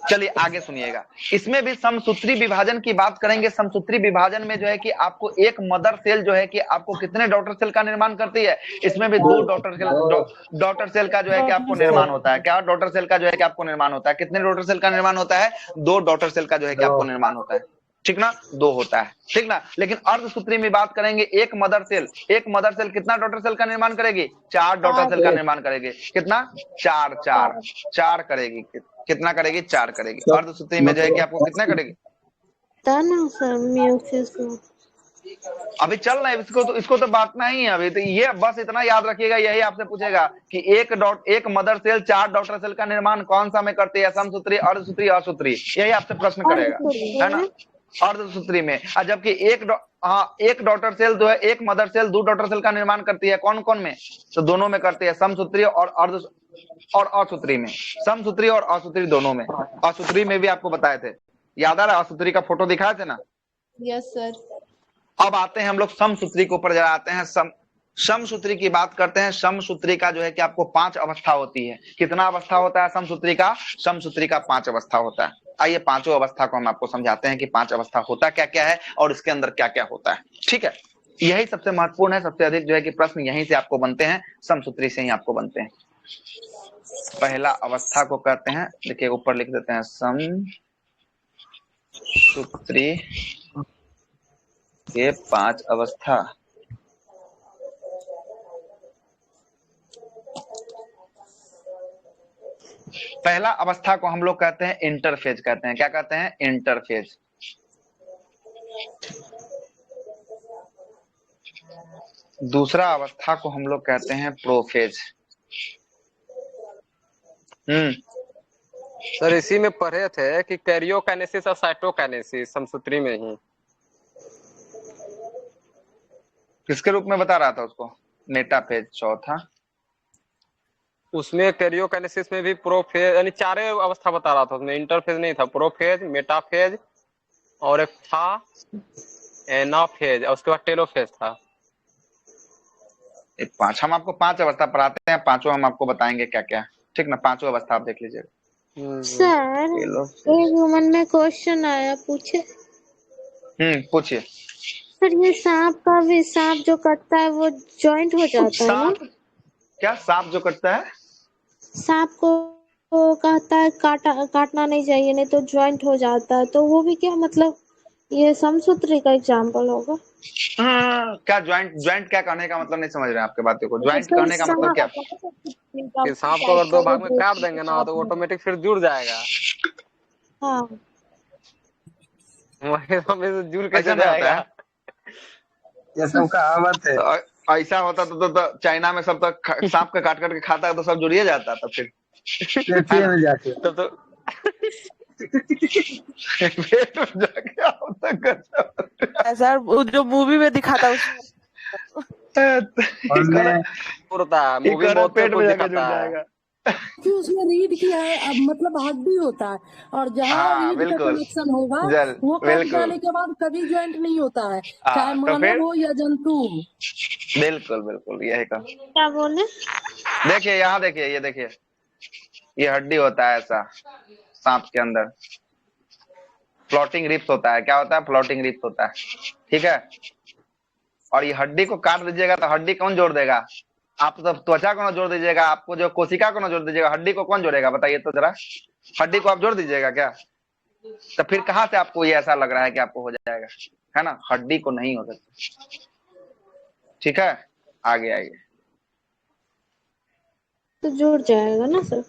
चलिए आगे सुनिएगा। इसमें भी समसूत्री विभाजन की बात करेंगे। समसूत्री विभाजन में जो है कि आपको एक मदर सेल जो है कि आपको कितने डॉटर सेल का निर्माण करती है? इसमें भी 2 डॉटर सेल का जो है कि आपको निर्माण होता है। क्या डॉटर सेल का जो है कि आपको निर्माण होता है? कितने डॉटर सेल का निर्माण होता है? 2 डॉटर सेल का जो है कि आपको निर्माण होता है, ठीक ना? 2 होता है, ठीक ना? लेकिन अर्धसूत्री में बात करेंगे, एक मदर सेल कितना डॉटर सेल का निर्माण करेगी? 4 डॉटर सेल का निर्माण करेगी। कितना? 4 करेगी। कितना करेगी? 4 करेगी। अर्धसूत्री में जो है कि आपको कितना करेगी? ना सर म्यूसिस अभी चल रहा है, इसको तो बांटना ही है अभी। तो ये बस इतना याद रखिएगा, यही आपसे पूछेगा कि एक मदर सेल 4 डॉटर सेल का निर्माण कौन सा में करती है? समसूत्री, अर्धसूत्री, असूत्री, यही आपसे प्रश्न करेगा, है ना? अर्धसूत्री में। जबकि एक डॉटर सेल जो है, एक मदर सेल 2 डॉटर सेल का निर्माण करती है। कौन कौन में? तो दोनों में करती है, समसूत्री और असूत्री में। समसूत्री और असूत्री दोनों में। असूत्री में भी आपको बताए थे, याद आ रहा है? असूत्री का फोटो दिखाए थे ना? Yes sir. अब आते हैं हम लोग समसूत्री के ऊपर, जरा आते हैं समसूत्री की बात करते हैं। समसूत्री का जो है कि आपको 5 अवस्था होती है। कितना अवस्था होता है समसूत्री का? समसूत्री का 5 अवस्था होता है। आइए 5 अवस्था को हम आपको समझाते हैं कि 5 अवस्था होता क्या क्या है और इसके अंदर क्या क्या होता है, ठीक है? यही सबसे महत्वपूर्ण है। सबसे अधिक जो है कि प्रश्न यहीं से आपको बनते हैं, समसूत्री से ही आपको बनते हैं। पहला अवस्था को कहते हैं, देखिए ऊपर लिख देते हैं, समसूत्री के 5 अवस्था। पहला अवस्था को हम लोग कहते हैं इंटरफेज कहते हैं। क्या कहते हैं? इंटरफेज। दूसरा अवस्था को हम लोग कहते हैं प्रोफेज। सर इसी में पढ़े थे कि कैरियोकाइनेसिस और साइटोकाइनेसिस समसूत्री में ही। किसके रूप में बता रहा था उसको? मेटाफेज। चौथा उसमें कैरियोकाइनेसिस में भी प्रोफेज, यानी 4 अवस्था बता रहा था उसमें। इंटरफेज नहीं था, प्रोफेज, मेटाफेज और एक था एनाफेज और उसके बाद टेलोफेज था। 5 हम आपको 5 अवस्था पढ़ाते हैं, 5 हम आपको बताएंगे क्या क्या, ठीक ना? 5 अवस्था आप देख लीजिएगा। सर एक मन में क्वेश्चन आया, पूछे? पूछिए। सर ये सांप का भी, सांप जो कटता है वो जॉइंट हो जाता है ना? क्या सांप जो कटता है? सांप को कहता है काटना नहीं चाहिए, नहीं तो जॉइंट हो जाता है, तो वो भी क्या मतलब ये समसूत्री का एग्जाम्पल होगा? क्या ज्वाइंट क्या कहने का मतलब नहीं समझ रहे हैं आपके बातों को? ज्वाइंट कहने का मतलब क्या? कि सांप को अगर 2 भाग में काट देंगे ना तो ऑटोमेटिक फिर जुड़ जाएगा। हाँ वही हमें जुड़ कैसे जाएगा? ये सब कहावत है। तो ऐसा होता तो चाइना में सब तक सांप के काट के खाता तो सब जुड़िए जाता, तब फिर में जाके तब तो पेट में जाके होता गजब। सर वो जो मूवी में दिखाता मूवी बहुत पेट में जाके जुड़ दिखाता है जाएगा। कि उसमें रीढ़ की है मतलब हड्डी होता है, और जहाँ रीढ़ का कनेक्शन होगा वो कट जाने के बाद कभी ज्वाइंट नहीं होता है, चाहे मानव हो या जंतु हो। बिल्कुल बिल्कुल यही का। क्या बोले? देखिए यहाँ देखिए, ये देखिए, ये हड्डी होता है ऐसा सांप के अंदर। फ्लोटिंग रिप्स होता है। क्या होता है? फ्लोटिंग रिप्स होता है, ठीक है? और ये हड्डी को काट दीजिएगा तो हड्डी कौन जोड़ देगा? आप तो त्वचा को ना जोड़ दीजिएगा, आपको जो कोशिका को ना जोड़ दीजिएगा, हड्डी को कौन जोड़ेगा बताइए तो जरा? हड्डी को आप जोड़ दीजिएगा क्या? तो फिर कहाँ से आपको ये ऐसा लग रहा है कि आपको हो जाएगा, है ना? हड्डी को नहीं हो सकता, ठीक है? आगे आइए। तो जुड़ जाएगा ना सर?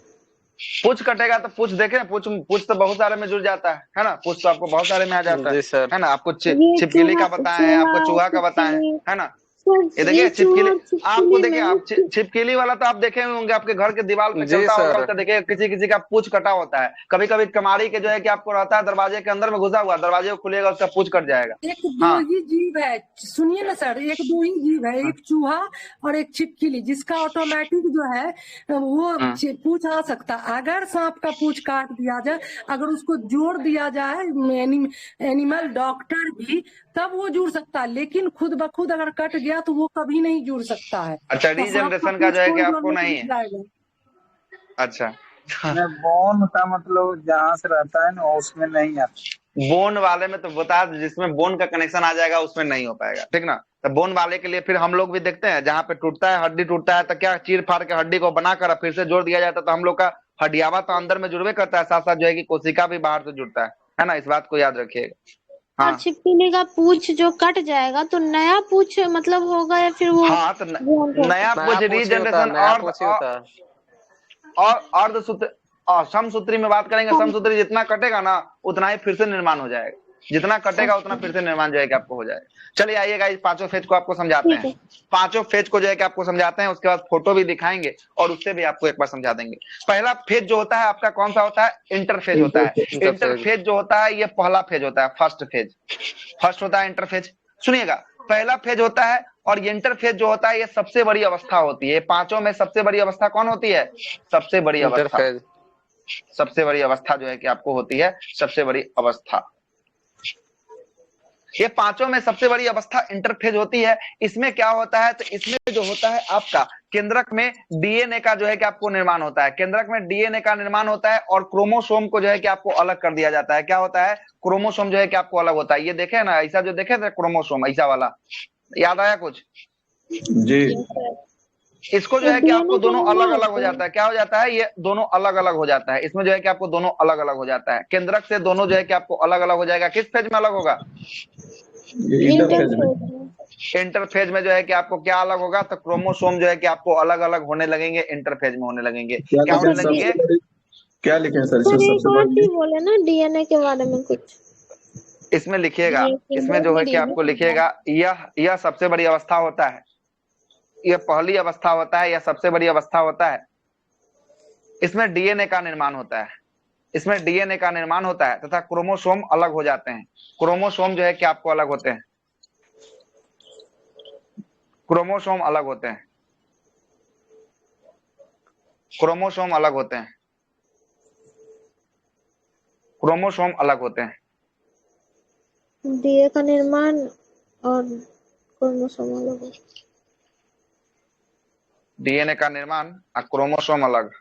पूछ कटेगा तो पूछ देखे, पूछ तो बहुत सारे में जुड़ जाता है ना? पूछ तो आपको बहुत सारे में आ जाता है ना? आपको छिपकली का बताए हैं, आपको चूहा का बताए हैं, है ना? ये देखिए छिपकली, आपको देखिए आप छिपकली वाला तो आप देखे होंगे, आपके घर के दीवार पे चलता होगा, तो देखिए किसी किसी का पूछ कटा होता है, कभी कभी कमाड़ी के जो है कि आपको रहता है दरवाजे के अंदर में घुसा हुआ, दरवाजे को खुलेगा उसका पूछ कट जाएगा। एक दो ही जीव है, सुनिए ना सर, एक दो ही जीव है, एक चूहा और एक छिपकली, जिसका ऑटोमेटिक जो है वो पूछ आ सकता। अगर सांप का पूछ काट दिया जाए, अगर उसको जोड़ दिया जाए एनिमल डॉक्टर भी, तब वो जुड़ सकता है, लेकिन खुद ब खुद अगर कट गया तो वो कभी नहीं जुड़ सकता है। अच्छा, रीजनरेशन का जो है कि आपको नहीं है। अच्छा, बोन का मतलब जहाँ से रहता है ना उसमें नहीं आता। बोन वाले में तो बता, जिसमें बोन का कनेक्शन आ जाएगा उसमें नहीं हो पाएगा, ठीक ना। तो बोन वाले के लिए फिर हम लोग भी देखते हैं, जहाँ पे टूटता है, हड्डी टूटता है, तो क्या चीर फाड़ के हड्डी को बनाकर फिर से जोड़ दिया जाता है, तो हम लोग का हड्डियावा तो अंदर में जुड़वे करता है, साथ साथ जो है कि कोशिका भी बाहर से जुड़ता है ना, इस बात को याद रखिएगा। हाँ, छिपकली का पूछ जो कट जाएगा तो नया पूछ मतलब होगा या फिर वो? हाँ, तो नया पूछ रीजनरेशन और अर्धसूत्र और समसूत्री में बात करेंगे। समसूत्री जितना कटेगा ना उतना ही फिर से निर्माण हो जाएगा, जितना कटेगा उतना फिर से निर्माण जो है कि आपको हो जाएगा। चलिए आइएगा, इस पांचों फेज को आपको समझाते हैं, पांचों फेज को जो है कि आपको समझाते हैं, उसके बाद फोटो भी दिखाएंगे और उससे भी आपको एक बार समझा देंगे। पहला फेज जो होता है आपका कौन सा होता है? इंटरफेज होता है। इंटरफेज जो होता है ये पहला फेज होता है, फर्स्ट होता है इंटरफेज। सुनिएगा, पहला फेज होता है और इंटरफेज जो होता है ये सबसे बड़ी अवस्था होती है। पांचों में सबसे बड़ी अवस्था कौन होती है? सबसे बड़ी अवस्था, सबसे बड़ी अवस्था जो है कि आपको होती है सबसे बड़ी अवस्था। ये पांचों में सबसे बड़ी अवस्था इंटरफेज होती है। इसमें क्या होता है? तो इसमें जो होता है आपका केंद्रक में डीएनए का जो है कि आपको निर्माण होता है, केंद्रक में डीएनए का निर्माण होता है और क्रोमोसोम को जो है कि आपको अलग कर दिया जाता है। क्या होता है? क्रोमोसोम जो है कि आपको अलग होता है। ये देखे ना, ऐसा जो देखे थे क्रोमोसोम, ऐसा वाला, याद आया कुछ जी? इसको जो है कि आपको दोनों अलग अलग हो जाता है। क्या हो जाता है? ये दोनों अलग अलग हो जाता है। इसमें जो है कि आपको दोनों अलग अलग हो जाता है, केंद्रक से दोनों जो है कि आपको अलग अलग हो जाएगा। किस फेज में अलग होगा? इंटरफेज में जो है कि आपको क्या अलग होगा? तो क्रोमोसोम जो है कि आपको अलग अलग होने लगेंगे, इंटरफेज में होने लगेंगे। क्या होने लगेंगे? क्या लिखे सर इसमें सबसे बड़ी? बोले ना डीएनए के बारे में कुछ इसमें लिखिएगा, इसमें जो है कि आपको लिखिएगा, यह सबसे बड़ी अवस्था होता है, यह पहली अवस्था होता है, यह सबसे बड़ी अवस्था होता है। इसमें डीएनए का निर्माण होता है, इसमें डीएनए का निर्माण होता है तथा क्रोमोसोम अलग हो जाते हैं। क्रोमोसोम जो है कि आपको अलग होते हैं, क्रोमोसोम अलग होते हैं, क्रोमोसोम अलग होते हैं, क्रोमोसोम अलग होते हैं। डीएनए का निर्माण और क्रोमोसोम अलग होते हैं। डीएनए का निर्माण और क्रोमोसोम अलग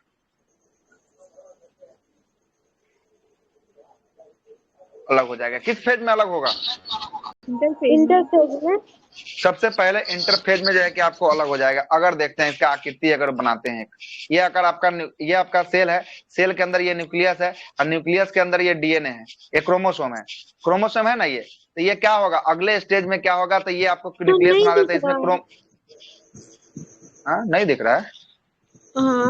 अलग हो जाएगा। किस फेज में अलग होगा? इंटरफेज में। सबसे पहले इंटरफेज में जो है कि आपको अलग हो जाएगा। अगर देखते हैं इसका आकृति अगर बनाते हैं, ये अगर आपका, ये आपका सेल है, सेल के अंदर ये न्यूक्लियस है और न्यूक्लियस के अंदर ये डीएनए है, ये क्रोमोसोम है, क्रोमोसोम है ना ये। तो ये क्या होगा अगले स्टेज में? क्या होगा? तो ये आपको न्यूक्लियस बना देते हैं। इसमें क्रोम नहीं दिख रहा है? हाँ,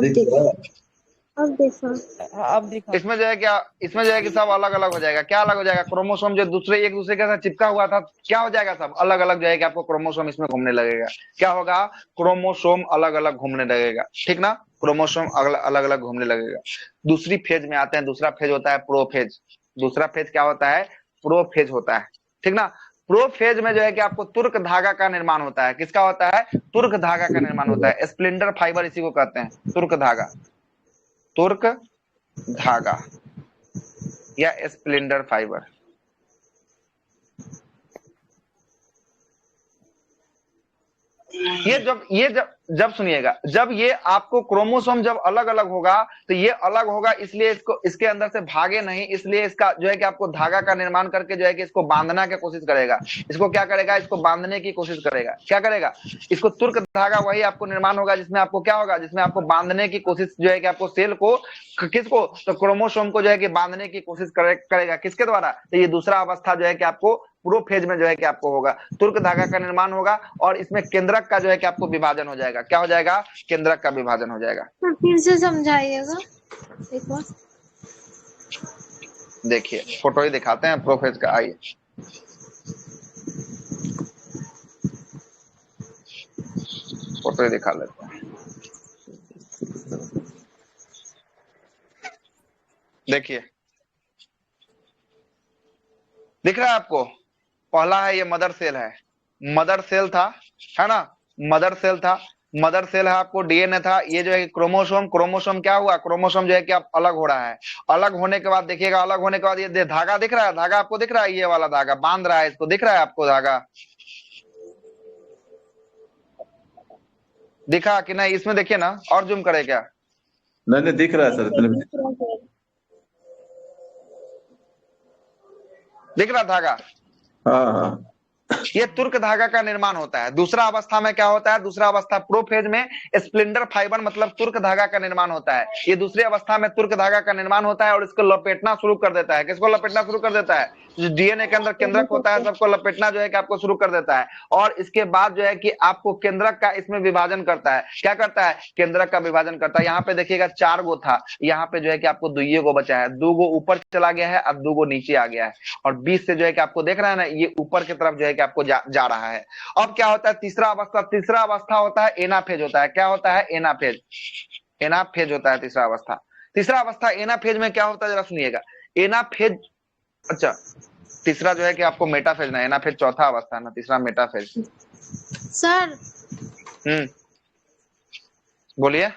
अब देखा। इसमें जो है क्या, इसमें जो है कि सब अलग अलग हो जाएगा। क्या अलग हो जाएगा? क्रोमोसोम जो दूसरे एक दूसरे के साथ चिपका हुआ था, क्या हो जाएगा? सब अलग अलग जो है कि आपको क्रोमोसोम इसमें घूमने लगेगा। क्या होगा? क्रोमोसोम अलग अलग घूमने लगेगा, ठीक ना। क्रोमोसोम अलग अलग घूमने लगेगा। दूसरी फेज में आते हैं, दूसरा फेज होता है प्रोफेज। दूसरा फेज क्या होता है? प्रोफेज होता है, ठीक ना। प्रोफेज में जो है कि आपको तुर्क धागा का निर्माण होता है। किसका होता है? तुर्क धागा का निर्माण होता है। स्प्लेंडर फाइबर इसी को कहते हैं, तुर्क धागा, तुर्क धागा या स्प्लेंडर फाइबर। ये जब सुनिएगा, जब ये आपको क्रोमोसोम जब अलग अलग होगा तो ये अलग होगा, इसलिए इसको इसके अंदर से भागे नहीं, इसलिए इसका जो है कि आपको धागा का निर्माण करके जो है कि इसको बांधना की कोशिश करेगा। इसको क्या करेगा? इसको बांधने की कोशिश करेगा। क्या करेगा? इसको तुर्क धागा वही आपको निर्माण होगा जिसमें आपको क्या होगा? जिसमें आपको बांधने की कोशिश जो है कि आपको सेल को, किसको? तो क्रोमोसोम को जो है कि बांधने की कोशिश करेगा। किसके द्वारा? तो ये दूसरा अवस्था जो है कि आपको प्रोफेज में जो है कि आपको होगा, तुर्क धागा का निर्माण होगा और इसमें केंद्रक का जो है कि आपको विभाजन हो जाएगा। क्या हो जाएगा? केंद्रक का विभाजन हो जाएगा। फिर से समझाइएगा एक बार। देखिए फोटो ही दिखाते हैं प्रोफेज का, आइए। ऊपर दिखा लेते हैं। देखिए दिख रहा है आपको, पहला है ये मदर सेल है, मदर सेल था, है ना, मदर सेल था, मदर सेल है आपको, डीएनए था, ये जो है क्रोमोसोम, क्रोमोसोम क्या हुआ, क्रोमोसोम जो है कि आप अलग हो रहा है, अलग होने के बाद देखिएगा, अलग होने के बाद ये धागा दिख रहा है, धागा आपको दिख रहा है, ये वाला धागा बांध रहा है इसको, दिख रहा है आपको धागा, दिखा कि नहीं, इसमें देखिए ना, और जूम करे क्या, नहीं दिख रहा है सर, इतने में दिख रहा धागा, हाँ हाँ ये तुर्क धागा का निर्माण होता है। दूसरा अवस्था में क्या होता है, दूसरा अवस्था प्रोफेज में स्प्लिंडर फाइबर मतलब तुर्क धागा का निर्माण होता है। ये दूसरी अवस्था में तुर्क धागा का निर्माण होता है और इसको लपेटना शुरू कर देता है। किसको लपेटना शुरू कर देता है, जो डीएनए के अंदर केंद्रक होता है सबको लपेटना जो है कि आपको शुरू कर देता है, और इसके बाद जो है कि आपको केंद्रक का इसमें विभाजन करता है। क्या करता है, केंद्रक का विभाजन करता है। यहाँ पे देखिएगा 4 गो था, यहाँ पे जो है कि आपको 2 गो बचा है, 2 गो ऊपर चला गया है, अब 2 गो नीचे आ गया है, और बीच से जो है कि आपको देख रहा है ना, ये ऊपर की तरफ जो है कि आपको जा रहा है। अब क्या होता है, तीसरा अवस्था होता है एनाफेज होता है। क्या होता है, एनाफेज, एनाफेज होता है तीसरा अवस्था। तीसरा अवस्था एनाफेज में क्या होता है जरा सुनिएगा, एनाफेज, अच्छा तीसरा जो है कि आपको मेटाफेज ना, एनाफेज चौथा अवस्था है ना, तीसरा मेटाफेज। सर बोलिए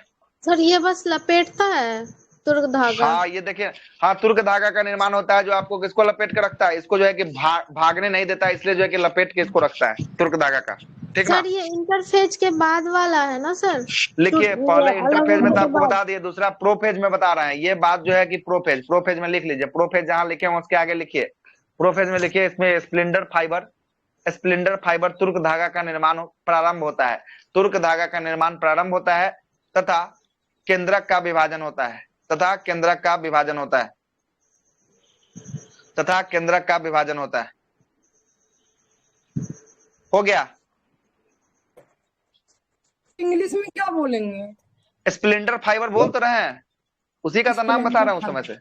सर, ये बस लपेटता है तुर्क धागा। हाँ ये देखिए, हाँ तुर्क धागा का निर्माण होता है जो आपको किसको लपेट के रखता है, इसको जो है कि भागने नहीं देता है, इसलिए जो है कि लपेट के इसको रखता है तुर्क धागा का, ठीक ना। सर ये इंटरफेज के बाद वाला है ना सर, लिखिए, पहले इंटरफेज में तो आपको बता दिए, दूसरा प्रोफेज में बता रहे हैं। ये बात जो है कि प्रोफेज में लिख लीजिए, प्रोफेज जहां लिखे हैं उसके आगे लिखिए, प्रोफेज में लिखिए, इसमें स्प्लिंडर फाइबर तुर्क धागा का निर्माण प्रारंभ होता है, तुर्क धागा का निर्माण प्रारंभ होता है तथा केंद्रक का विभाजन होता है, तथा केंद्रक का विभाजन होता है, तथा केंद्रक का विभाजन होता है। हो गया, इंग्लिश में क्या बोलेंगे, स्प्लिंडर फाइबर बोल तो रहे हैं, उसी का तो नाम बता रहा हूं उस समय से,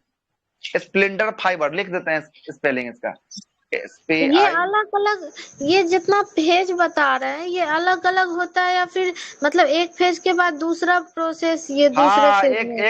स्प्लिंडर फाइबर लिख देते हैं स्पेलिंग इसका, ये अलग अलग, ये जितना फेज बता रहे हैं ये अलग अलग होता है या फिर मतलब एक फेज के बाद दूसरा प्रोसेस, ये दूसरे फेज में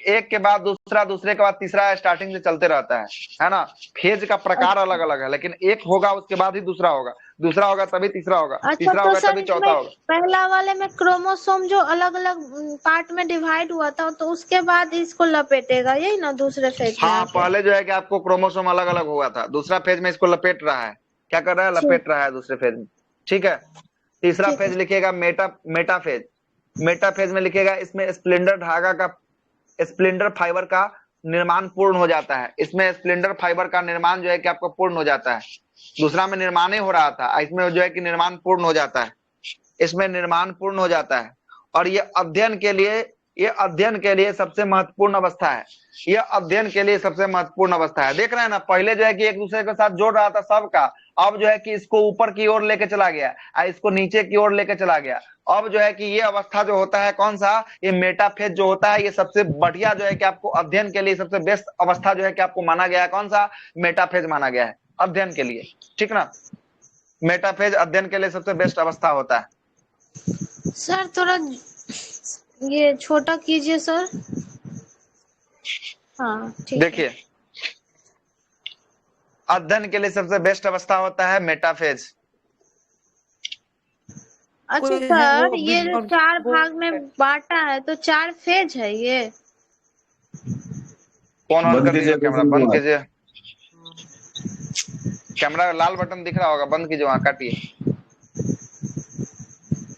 एक के बाद दूसरा, दूसरे के बाद तीसरा, स्टार्टिंग से चलते रहता है ना। फेज का प्रकार अलग अलग है, लेकिन एक होगा उसके बाद ही दूसरा होगा, दूसरा होगा तभी तीसरा होगा, तीसरा होगा तभी चौथा होगा। पहला वाले में क्रोमोसोम जो अलग अलग पार्ट में डिवाइड हुआ था तो उसके बाद इसको लपेटेगा, यही ना दूसरे फेज में। हाँ पहले जो है कि आपको क्रोमोसोम अलग अलग हुआ था, दूसरा फेज में इसको लपेट रहा है, क्या कर रहा है, लपेट रहा है दूसरे फेज में, ठीक है। तीसरा फेज लिखिएगा मेटाफेज, मेटाफेज में लिखिएगा, इसमें स्प्लिंडर फाइबर का निर्माण पूर्ण हो जाता है, इसमें स्प्लिंडर फाइबर का निर्माण जो है कि आपको पूर्ण हो जाता है। दूसरा में निर्माण ही हो रहा था, इसमें जो है कि निर्माण पूर्ण हो जाता है, इसमें निर्माण पूर्ण हो जाता है, और ये अध्ययन के लिए सबसे महत्वपूर्ण अवस्था है, ये अध्ययन के लिए सबसे महत्वपूर्ण अवस्था है। देख रहे हैं ना, पहले जो है कि एक दूसरे के साथ जोड़ रहा था सबका, अब जो है कि इसको ऊपर की ओर लेके चला गया, इसको नीचे की ओर लेके चला गया। अब जो है कि ये अवस्था जो होता है कौन सा, ये मेटाफेज जो होता है, ये सबसे बढ़िया जो है कि आपको अध्ययन के लिए सबसे बेस्ट अवस्था जो है कि आपको माना गया है, कौन सा, मेटाफेज माना गया है अध्ययन के लिए, ठीक ना। मेटाफेज अध्ययन के लिए सबसे बेस्ट अवस्था होता है। सर थोड़ा ये छोटा कीजिए सर, हाँ ठीक। देखिए अध्ययन के लिए सबसे बेस्ट अवस्था होता है मेटाफेज। अच्छा सर, ये जो 4 भाग में बांटा है तो 4 फेज है ये। कौन ऑन कर दीजिए कैमरा, बंद कीजिए कैमरा, लाल बटन दिख रहा होगा, बंद कीजिए, वहां काटिए,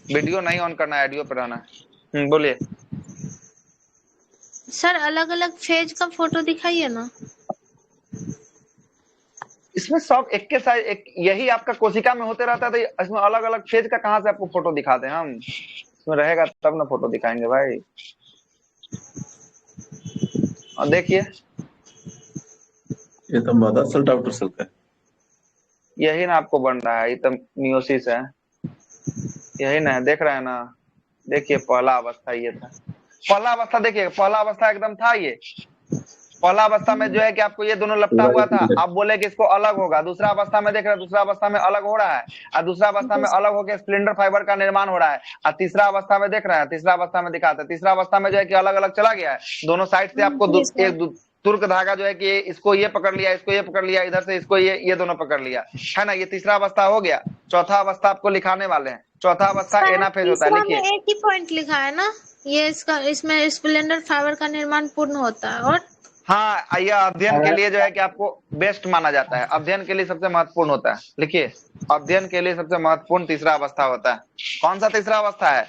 वीडियो नहीं ऑन करना है, ऑडियो पे रहना है। बोलिए सर, अलग अलग फेज का फोटो दिखाइए ना। इसमें सब एक के साथ एक, यही आपका कोशिका में होते रहता है, तो इसमें अलग अलग फेज का कहां से आपको फोटो दिखाते हैं हम, इसमें रहेगा तब ना फोटो दिखाएंगे भाई। और देखिए ये तो मदर सेल डॉक्टर सेल का, यही ना आपको बन रहा है, ये तो मियोसिस है, यही ना, देख रहे हैं ना। देखिए पहला अवस्था ये था, पहला अवस्था देखिए, पहला अवस्था एकदम था ये, पहला अवस्था में जो है कि आपको ये दोनों लपटा हुआ था, आप बोले कि इसको अलग होगा। दूसरा अवस्था में देख रहे हैं, दूसरा अवस्था में अलग हो रहा है, और दूसरा अवस्था में अलग होकर स्प्लेंडर फाइबर का निर्माण हो रहा है। और तीसरा अवस्था में देख रहे हैं, तीसरा अवस्था में दिखाते हैं, तीसरा अवस्था में जो है कि अलग अलग चला गया है। दोनों साइड से आपको तुर्क धागा जो है कि इसको ये पकड़ लिया, इसको ये पकड़ लिया, इधर से इसको ये दोनों पकड़ लिया, है ना। ये तीसरा अवस्था हो गया। चौथा अवस्था आपको लिखाने वाले हैं। चौथा अवस्था एनाफेज होता है, लिखिए। एक ही पॉइंट लिखा है ना, ये इसमें स्प्लेंडर फाइबर का निर्माण पूर्ण होता है। और हाँ, यह अध्ययन के लिए जो है कि आपको बेस्ट माना जाता है, अध्ययन के लिए सबसे महत्वपूर्ण होता है। लिखिए, अध्ययन के लिए सबसे महत्वपूर्ण तीसरा अवस्था होता है। कौन सा तीसरा अवस्था है?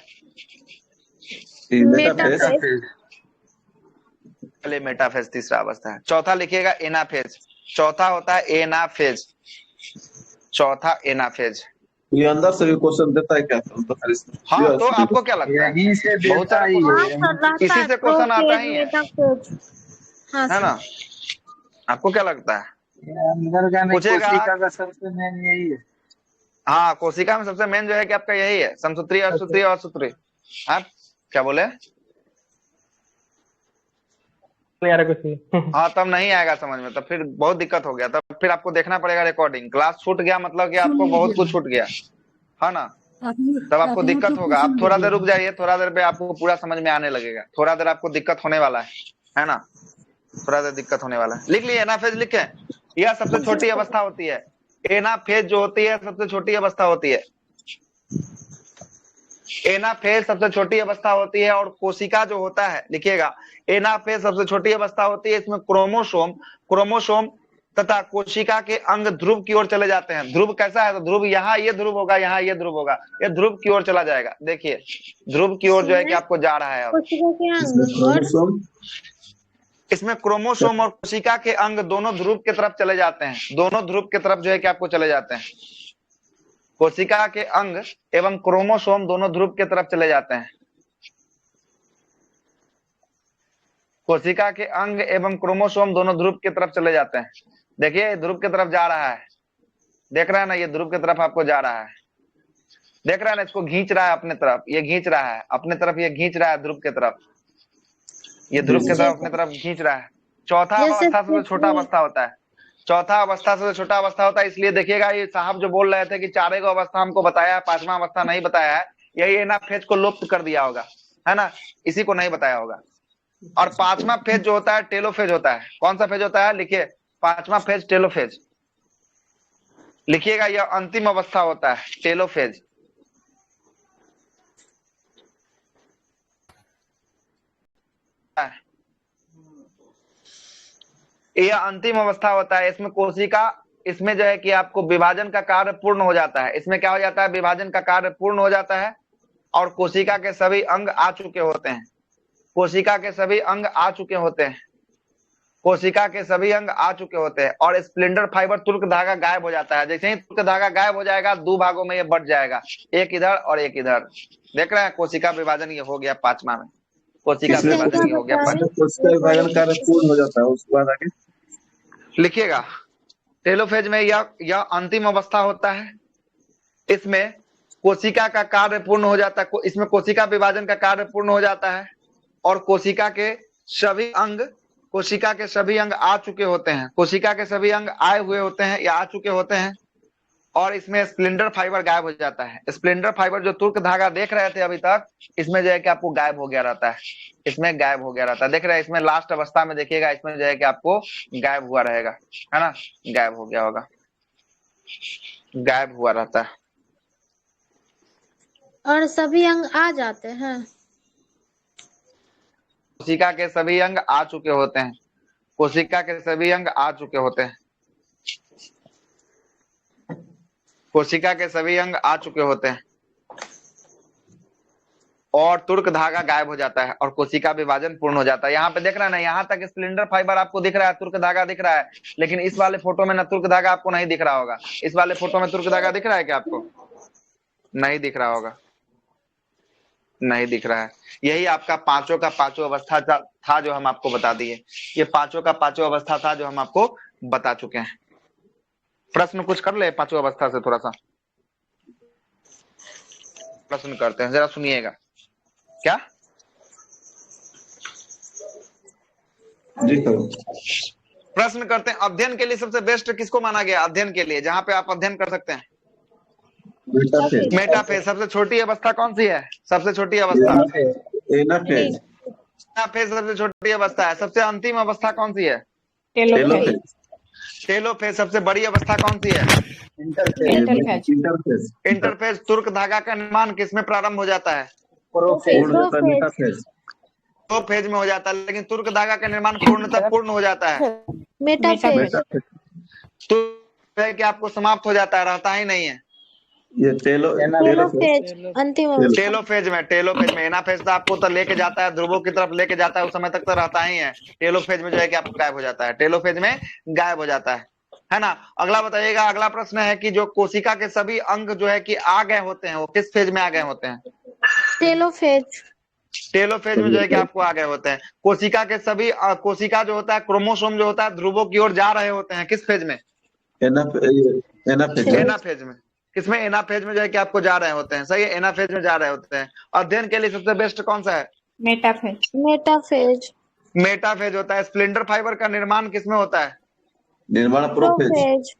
मेटाफेज। पहले मेटाफेज तीसरा अवस्था है। चौथा लिखिएगा एनाफेज। चौथा होता है एनाफेज। चौथा एनाफेज। ये अंदर से भी क्वेश्चन देता है क्या? हाँ, तो आपको क्या लगता है? यहीं से बहुत सारा क्वेश्चन इसी से क्वेश्चन आता ही है ना। आपको क्या लगता है? अंदर का पूछेगा। कोशिका का सबसे मेन यही है। हाँ, कोशिका में सबसे मेन जो है कि आपका यही है, समसूत्री, असूत्री और सूत्री। हाँ, क्या बोले? हाँ, तब नहीं आएगा समझ में, तब फिर बहुत दिक्कत हो गया। तब फिर आपको देखना पड़ेगा रिकॉर्डिंग। क्लास छूट गया मतलब कि आपको बहुत कुछ छूट गया, है ना। तब आपको दिक्कत होगा। आप थोड़ा देर रुक जाइए, थोड़ा देर पे आपको पूरा समझ में आने लगेगा। थोड़ा देर आपको दिक्कत होने वाला है ना। थोड़ा देर दिक्कत होने वाला है। लिख लिए एनाफेज, लिखे। यह सबसे छोटी अवस्था होती है। एनाफेज जो होती है सबसे छोटी अवस्था होती है। एनाफेज सबसे छोटी अवस्था होती है। और कोशिका जो होता है, लिखिएगा, एनाफेज सबसे छोटी अवस्था होती है। इसमें क्रोमोसोम तथा कोशिका के अंग ध्रुव की ओर चले जाते हैं। ध्रुव कैसा है? तो ध्रुव यहाँ ये ध्रुव होगा, यहाँ ये ध्रुव होगा, ये ध्रुव की ओर चला जाएगा। देखिए, ध्रुव की ओर जो है कि आपको जा रहा है। इसमें क्रोमोसोम और कोशिका के अंग दोनों ध्रुव की तरफ चले जाते हैं। दोनों ध्रुव की तरफ जो है कि आपको चले जाते हैं। कोशिका के अंग एवं क्रोमोसोम दोनों ध्रुव की तरफ चले जाते हैं। कोशिका के अंग एवं क्रोमोसोम दोनों ध्रुव की तरफ चले जाते हैं। देखिए, ध्रुव की तरफ जा रहा है, देख रहे हैं ना, ये ध्रुव की तरफ आपको जा रहा है। देख रहे हैं ना, इसको खींच रहा है अपने तरफ, ये खींच रहा है अपने तरफ, ये खींच रहा है ध्रुव की तरफ, ये ध्रुव की तरफ अपने तरफ खींच रहा है। चौथा अवस्था सबसे छोटा अवस्था होता है। चौथा अवस्था सबसे छोटा अवस्था होता है। इसलिए देखिएगा, ये साहब जो बोल रहे थे कि चारे को अवस्था हमको बताया है, पांचवा अवस्था नहीं बताया है, यही एनाफेज को लुप्त कर दिया होगा, है ना, इसी को नहीं बताया होगा। और पांचवा फेज जो होता है टेलोफेज होता है। कौन सा फेज होता है? लिखिए, पांचवा फेज टेलोफेज। लिखिएगा, यह अंतिम अवस्था होता है, टेलोफेज। यह अंतिम अवस्था होता है। इसमें कोशिका, इसमें जो है कि आपको विभाजन का कार्य पूर्ण हो जाता है। इसमें क्या हो जाता है? विभाजन का कार्य पूर्ण हो जाता है और कोशिका के सभी अंग आ चुके होते हैं। कोशिका के सभी अंग आ चुके होते हैं। कोशिका के सभी अंग आ चुके होते हैं और स्प्लेंडर फाइबर तुर्क धागा गायब हो जाता है। जैसे ही तुर्क धागा गायब हो जाएगा, दो भागों में ये बढ़ जाएगा, एक इधर और एक इधर। देख रहे हैं, कोशिका विभाजन ये हो गया पांचवा में। कोशिका विभाजन ये हो गया पांचवा। कोशिका विभाजन कार्य पूर्ण हो जाता है, उसके बाद आगे लिखिएगा, टेलोफेज में यह अंतिम अवस्था होता है। इसमें कोशिका का कार्य पूर्ण हो जाता है। इसमें कोशिका विभाजन का कार्य पूर्ण हो जाता है और कोशिका के सभी अंग आ चुके होते हैं। कोशिका के सभी अंग आए हुए होते हैं या आ चुके होते हैं और इसमें स्प्लेंडर फाइबर गायब हो जाता है। स्प्लेंडर फाइबर जो तुर्क धागा देख रहे थे अभी तक, इसमें जो है कि आपको गायब हो गया रहता है। इसमें गायब हो गया रहता है। देख रहे हैं, इसमें लास्ट अवस्था में देखिएगा, इसमें जो है कि आपको गायब हुआ रहेगा, है ना, गायब हो गया होगा, गायब हुआ रहता है। और सभी अंग आ जाते हैं। कोशिका के सभी अंग आ चुके होते हैं। कोशिका के सभी अंग आ चुके होते हैं। कोशिका के सभी अंग आ चुके होते हैं और तुर्क धागा गायब हो जाता है और कोशिका विभाजन पूर्ण हो जाता है। यहाँ पे देख रहे हैं ना, यहाँ तक स्प्लेंडर फाइबर आपको दिख रहा है, तुर्क धागा दिख रहा है, लेकिन इस वाले फोटो में ना तुर्क धागा आपको नहीं दिख रहा होगा। इस वाले फोटो में तुर्क धागा दिख रहा है क्या आपको? नहीं दिख रहा होगा, नहीं दिख रहा है। यही आपका पांचों का पांचों अवस्था था जो हम आपको बता दिए। ये पांचों का पांचों अवस्था था जो हम आपको बता चुके हैं। प्रश्न कुछ कर ले पांचों अवस्था से, थोड़ा सा प्रश्न करते हैं, जरा सुनिएगा। क्या जी सर। प्रश्न करते हैं, अध्ययन के लिए सबसे बेस्ट किसको माना गया? अध्ययन के लिए जहां पे आप अध्ययन कर सकते हैं। मेटाफेज। मेटाफेज। सबसे छोटी अवस्था कौन सी है? सबसे छोटी अवस्था एनाफेज। एनाफेज सबसे छोटी अवस्था है। सबसे अंतिम अवस्था कौन सी है? टेलोफेज। टेलोफेज। सबसे बड़ी अवस्था कौन सी है? इंटरफेज। इंटरफेज। तुर्क धागा का निर्माण किसमें प्रारंभ हो जाता है? मेटाफेज। दो फेज में हो जाता है, लेकिन तुर्क धागा का निर्माण पूर्णतः पूर्ण हो जाता है। मेटाफेज। तो है कि आपको समाप्त हो जाता है, रहता ही नहीं है। ये टेलोफेज अंतिम अवस्था। टेलोफेज में एनाफेज तो आपको तो लेके जाता है, ध्रुवों की तरफ लेके जाता है, उस समय तक तो रहता ही है। टेलोफेज में जो है कि आपको गायब हो जाता है। टेलोफेज में गायब हो जाता है ना। अगला बताइएगा, अगला प्रश्न है कि जो कोशिका के सभी अंग जो है कि आ गए होते हैं, वो किस फेज में आ गए होते हैं? टेलोफेज। टेलोफेज में जो है कि आपको आ गए होते हैं। कोशिका के सभी कोशिका जो होता है, क्रोमोसोम जो होता है, ध्रुवों की ओर जा रहे होते हैं, किस फेज में? एनाफेज में। किसमें? एनाफेज में जो है कि आपको जा रहे होते हैं। सही है, एनाफेज में जा रहे होते हैं। अध्ययन के लिए सबसे बेस्ट कौन सा है? मेटाफेज। मेटाफेज। मेटाफेज होता है। स्प्लेंडर फाइबर का निर्माण किसमें होता है? निर्माण प्रोफेज।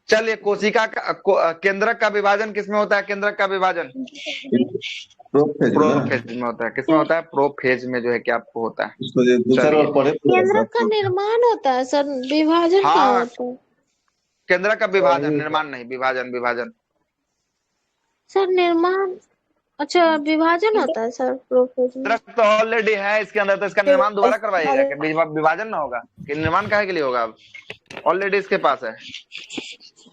चलिए, कोशिका का केंद्रक का विभाजन किसमें होता है? केंद्रक का विभाजन प्रोफेज में होता है। किसमें होता है? प्रोफेज में जो है कि आपको होता है। केंद्रक का निर्माण होता है सर, विभाजन क्या होता है? केंद्रक का विभाजन, निर्माण नहीं, विभाजन। विभाजन सर निर्माण, अच्छा विभाजन होता है सर प्रोफेज में। केंद्रक तो ऑलरेडी है इसके अंदर, तो इसका निर्माण दोबारा करवाइएगा कि विभाजन ना होगा? कि निर्माण काहे के लिए होगा? अब ऑलरेडी इसके पास है।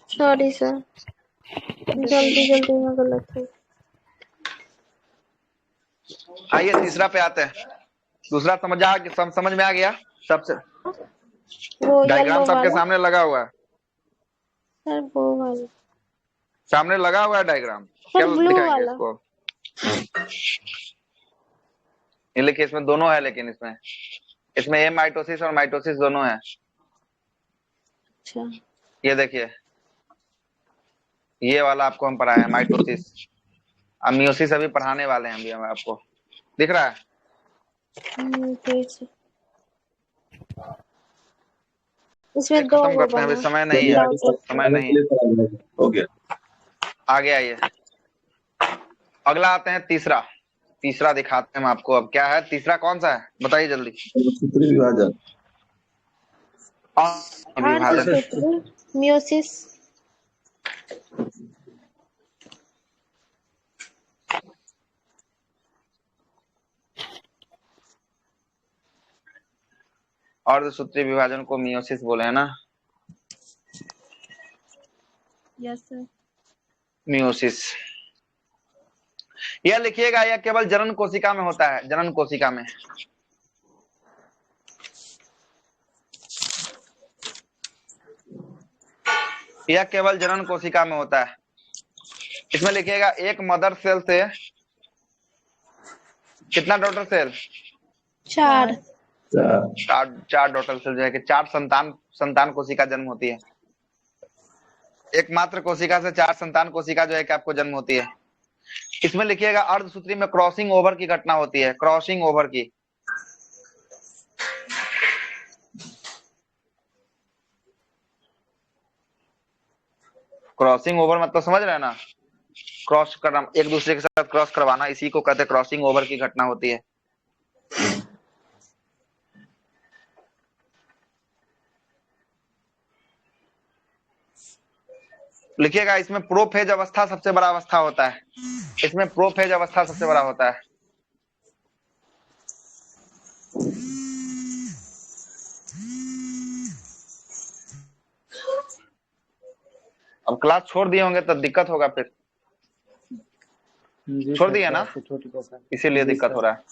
सॉरी सर, जल्दी में गलत है। आइए तीसरा पे आते हैं। दूसरा समझ में आ गया सबसे? वो डायग्राम सबके सामने लगा हुआ है सर, वो वाला सामने लगा हुआ है डायग्राम। सर, क्या ब्लू दिखाएंगे वाला इसको? ये लिखिए, इसमें दोनों है, लेकिन इसमें ए माइटोसिस और माइटोसिस दोनों है। अच्छा, ये देखिए, ये वाला आपको हम पढ़ाए हैं माइटोसिस। अब मियोसिस अभी पढ़ाने वाले हैं अभी हम आपको। दिख रहा है? ठीक है। इसमें दो खत्म करते हैं, अभी समय नहीं है, समय नहीं है। हो गया। आगे आइए, अगला आते हैं तीसरा। तीसरा दिखाते हैं हम आपको। अब क्या है तीसरा? कौन सा है बताइए जल्दी। विभाजन। मियोसिस। अर्धसूत्री विभाजन को मियोसिस बोले हैं ना? Yes sir. मियोसिस। यह लिखिएगा, यह केवल जनन कोशिका में होता है। जनन कोशिका में। यह केवल जनन कोशिका में होता है। इसमें लिखिएगा, एक मदर सेल से कितना डॉटर सेल? 4 डॉटर सेल जो है कि 4 संतान कोशिका जन्म होती है। एकमात्र कोशिका से 4 संतान कोशिका जो है कि आपको जन्म होती है। इसमें लिखिएगा, अर्धसूत्री में क्रॉसिंग ओवर की घटना होती है। क्रॉसिंग ओवर की। क्रॉसिंग ओवर मतलब समझ रहे हैं ना? क्रॉस करना, एक दूसरे के साथ क्रॉस करवाना, इसी को कहते हैं क्रॉसिंग ओवर की घटना होती है। लिखिएगा, इसमें प्रोफेज अवस्था सबसे बड़ा अवस्था होता है। इसमें प्रोफेज अवस्था सबसे बड़ा होता है। अब क्लास छोड़ दिए होंगे तो दिक्कत होगा फिर। छोड़ दिया ना, इसीलिए दिक्कत हो रहा है।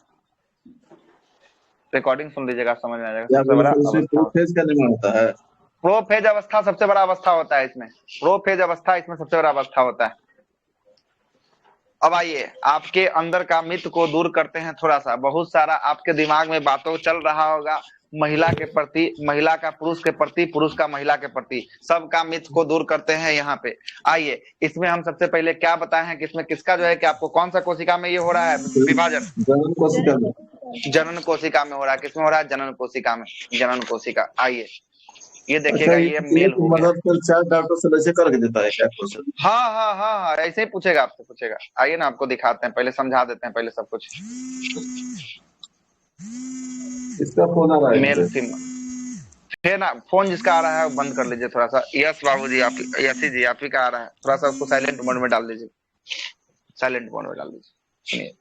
रिकॉर्डिंग सुन लीजिएगा, समझ में आ जाएगा। सबसे बड़ा प्रोफेज का निर्माण होता है। प्रोफेज अवस्था सबसे बड़ा अवस्था होता है। इसमें प्रोफेज अवस्था इसमें सबसे बड़ा अवस्था होता है। अब आइए, आपके अंदर का मिथ को दूर करते हैं थोड़ा सा। बहुत सारा आपके दिमाग में बातों चल रहा होगा, महिला के प्रति, महिला का पुरुष के प्रति, पुरुष का महिला के प्रति, सबका मिथ को दूर करते हैं यहाँ पे। आइए, इसमें हम सबसे पहले क्या बताए हैं कि इसमें किसका जो है कि आपको कौन सा कोशिका में ये हो रहा है विभाजन? जनन कोशिका में। जनन कोशिका में हो रहा है। किसमें हो रहा है? जनन कोशिका में, जनन कोशिका। आइए ये अच्छा, देखिएगा, ये मेल हो गया। मतलब फिर 4 डॉक्टर से वैसे करके देता है क्या क्वेश्चन? हाँ हाँ हाँ हाँ, ऐसे ही पूछेगा आपसे, पूछेगा। आइए ना आपको दिखाते हैं, पहले समझा देते हैं पहले सब कुछ। इसका फोन आ रहा है मेल मुझे। फीमेल, फिर ना फोन जिसका आ रहा है वो बंद कर लीजिए थोड़ा सा। यस बाबू जी, आप यसी जी, आप ही का आ रहा है, थोड़ा सा उसको साइलेंट मोड में डाल दीजिए, साइलेंट मोड में डाल दीजिए। सुनिए,